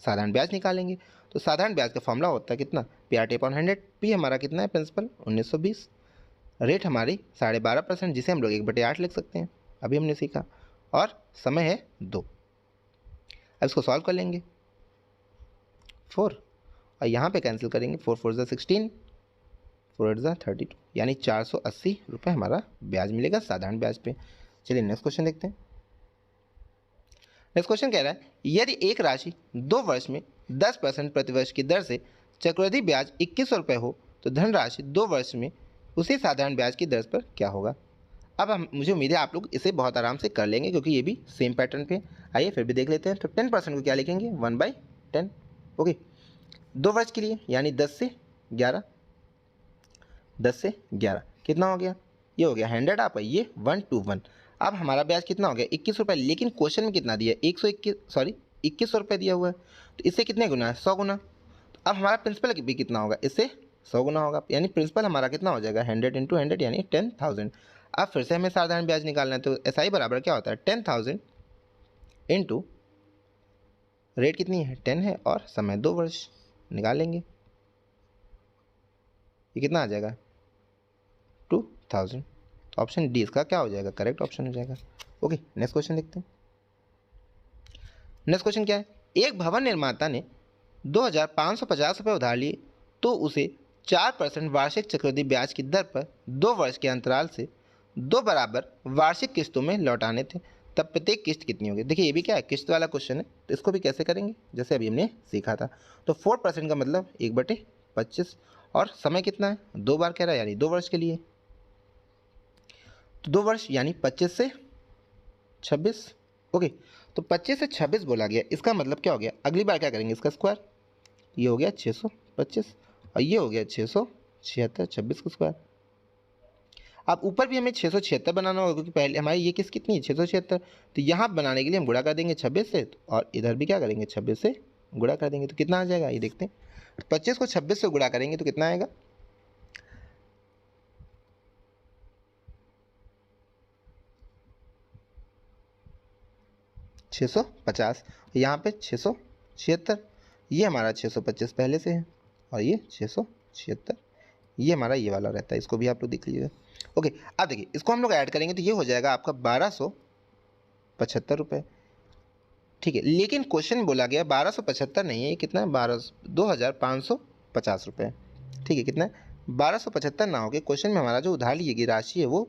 साधारण ब्याज निकालेंगे। तो साधारण ब्याज का फॉर्मूला होता है कितना, PRT/100। P हमारा कितना है प्रिंसिपल 1920, रेट हमारी 12.5% जिसे हम लोग 1/8 लिख सकते हैं, अभी हमने सीखा, और समय है 2। अब इसको सॉल्व कर लेंगे 4 और यहाँ पे कैंसिल करेंगे, 4 4 ज़ा 16, 4 8 ज़ा 32, यानी 480 रुपये हमारा ब्याज मिलेगा साधारण ब्याज पे। चलिए नेक्स्ट क्वेश्चन देखते हैं। नेक्स्ट क्वेश्चन कह रहा है, यदि एक राशि 2 वर्ष में 10% प्रतिवर्ष की दर से चक्रवृद्धि ब्याज 2100 रुपये हो तो धनराशि 2 वर्ष में उसी साधारण ब्याज की दर पर क्या होगा। अब मुझे उम्मीद है आप लोग इसे बहुत आराम से कर लेंगे क्योंकि ये भी सेम पैटर्न पे। आइए फिर भी देख लेते हैं। तो 10% को क्या लिखेंगे, 1/10। ओके, 2 वर्ष के लिए यानी 10 से 11, 10 से 11 कितना हो गया, ये हो गया 100 आप, ये 121। अब हमारा ब्याज कितना हो गया 21 रुपये, लेकिन क्वेश्चन में कितना दिया, 2100 रुपये दिया हुआ है, तो इससे कितने गुना है, 100 गुना। तो अब हमारा प्रिंसिपल भी कितना होगा, इससे 100 गुना होगा, यानी प्रिंसिपल हमारा कितना हो जाएगा 100 × 100 यानी 10,000। अब फिर से हमें साधारण ब्याज निकालना है, तो SI बराबर क्या होता है 10,000 इंटू रेट कितनी है 10 है और समय 2 वर्ष, निकाल लेंगे, ये कितना आ जाएगा 2,000। ऑप्शन डी इसका क्या हो जाएगा, करेक्ट ऑप्शन हो जाएगा। ओके, नेक्स्ट क्वेश्चन देखते हैं। नेक्स्ट क्वेश्चन क्या है, एक भवन निर्माता ने 2,550 रुपये उधार लिए तो उसे 4% वार्षिक चक्रवृद्धि ब्याज की दर पर 2 वर्ष के अंतराल से 2 बराबर वार्षिक किस्तों में लौटाने थे तब प्रत्येक किस्त कितनी होगी। देखिए ये भी क्या है, किस्त वाला क्वेश्चन है, तो इसको भी कैसे करेंगे, जैसे अभी हमने सीखा था। तो 4% का मतलब 1/25, और समय कितना है, 2 बार कह रहा है, यानी 2 वर्ष के लिए। तो 2 वर्ष यानी 25 से 26। ओके, तो 25 से 26 बोला गया, इसका मतलब क्या हो गया, अगली बार क्या करेंगे, इसका स्क्वायर। ये हो गया 625 और ये हो गया 676, 26 का स्क्वायर। अब ऊपर भी हमें 676 बनाना होगा, क्योंकि पहले हमारी ये किस कितनी है, 676। तो यहाँ बनाने के लिए हम गुणा कर देंगे 26 से, और इधर भी क्या करेंगे, 26 से गुणा कर देंगे। तो कितना आ जाएगा ये देखते हैं। 25 को 26 से गुणा करेंगे तो कितना आएगा, 650। यहाँ पे 676, ये हमारा 625 पहले से है, और ये 676, ये हमारा ये वाला रहता है, इसको भी आप लोग देख लीजिएगा। ओके, अब देखिए इसको हम लोग ऐड करेंगे तो ये हो जाएगा आपका 1275 रुपये। ठीक है, लेकिन क्वेश्चन बोला गया 1275 नहीं है, ये कितना है, 2550 रुपये। ठीक है, कितना है, 1275 ना हो के क्वेश्चन में हमारा जो उधार ली गई राशि है वो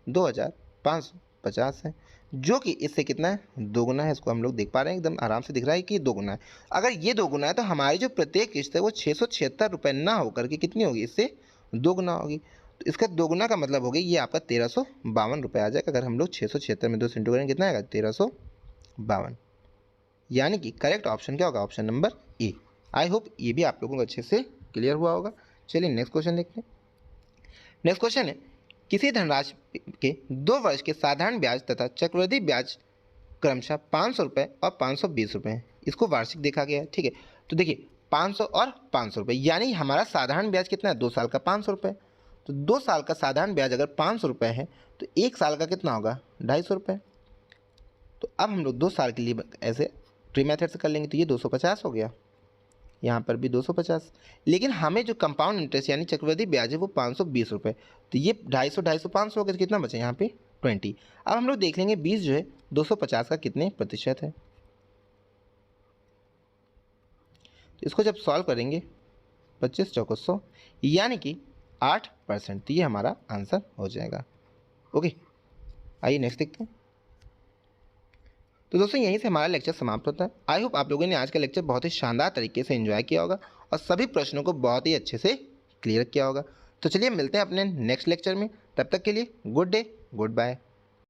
2550 है, जो कि इससे कितना है, 2 गुना है। इसको हम लोग देख पा रहे हैं, एकदम आराम से दिख रहा है कि ये 2 गुना है। अगर ये 2 गुना है तो हमारी जो प्रत्येक किस्त है वो 676 रुपये ना होकर के कितनी होगी, इससे 2 गुना होगी। तो इसका 2 गुना का मतलब हो गया ये आपका 1352 रुपये आ जाएगा। अगर हम लोग 676 में 2 से इंटू करेंगे कितना आएगा, 1352। यानी कि करेक्ट ऑप्शन क्या होगा, option number A. I hope ये भी आप लोगों को अच्छे से क्लियर हुआ होगा। चलिए नेक्स्ट क्वेश्चन देखते हैं। नेक्स्ट क्वेश्चन है, किसी धनराशि के 2 वर्ष के साधारण ब्याज तथा चक्रवृद्धि ब्याज क्रमशः 500 रुपये और 520 रुपये हैं। इसको वार्षिक देखा गया है। ठीक है, तो देखिए 500 और 500 रुपये, यानी हमारा साधारण ब्याज कितना है, 2 साल का 500 रुपये। तो 2 साल का साधारण ब्याज अगर 500 रुपये है तो 1 साल का कितना होगा, 250 रुपये। तो अब हम लोग 2 साल के लिए ऐसे ट्री मेथड से कर लेंगे, तो ये 250 हो गया, यहाँ पर भी 250। लेकिन हमें जो कंपाउंड इंटरेस्ट यानी चक्रवृद्धि ब्याज है वो 520 रुपये। तो ये 250, 250, 500 हो गया, तो कितना बचा यहाँ पे 20। अब हम लोग देख लेंगे 20 जो है 250 का कितने प्रतिशत है। तो इसको जब सॉल्व करेंगे 25 चौको 100, यानी कि 8%। तो ये हमारा आंसर हो जाएगा। ओके, आइए नेक्स्ट देखते हैं। तो दोस्तों यहीं से हमारा लेक्चर समाप्त होता है। आई होप आप लोगों ने आज का लेक्चर बहुत ही शानदार तरीके से एंजॉय किया होगा और सभी प्रश्नों को बहुत ही अच्छे से क्लियर किया होगा। तो चलिए मिलते हैं अपने नेक्स्ट लेक्चर में, तब तक के लिए गुड डे, गुड बाय।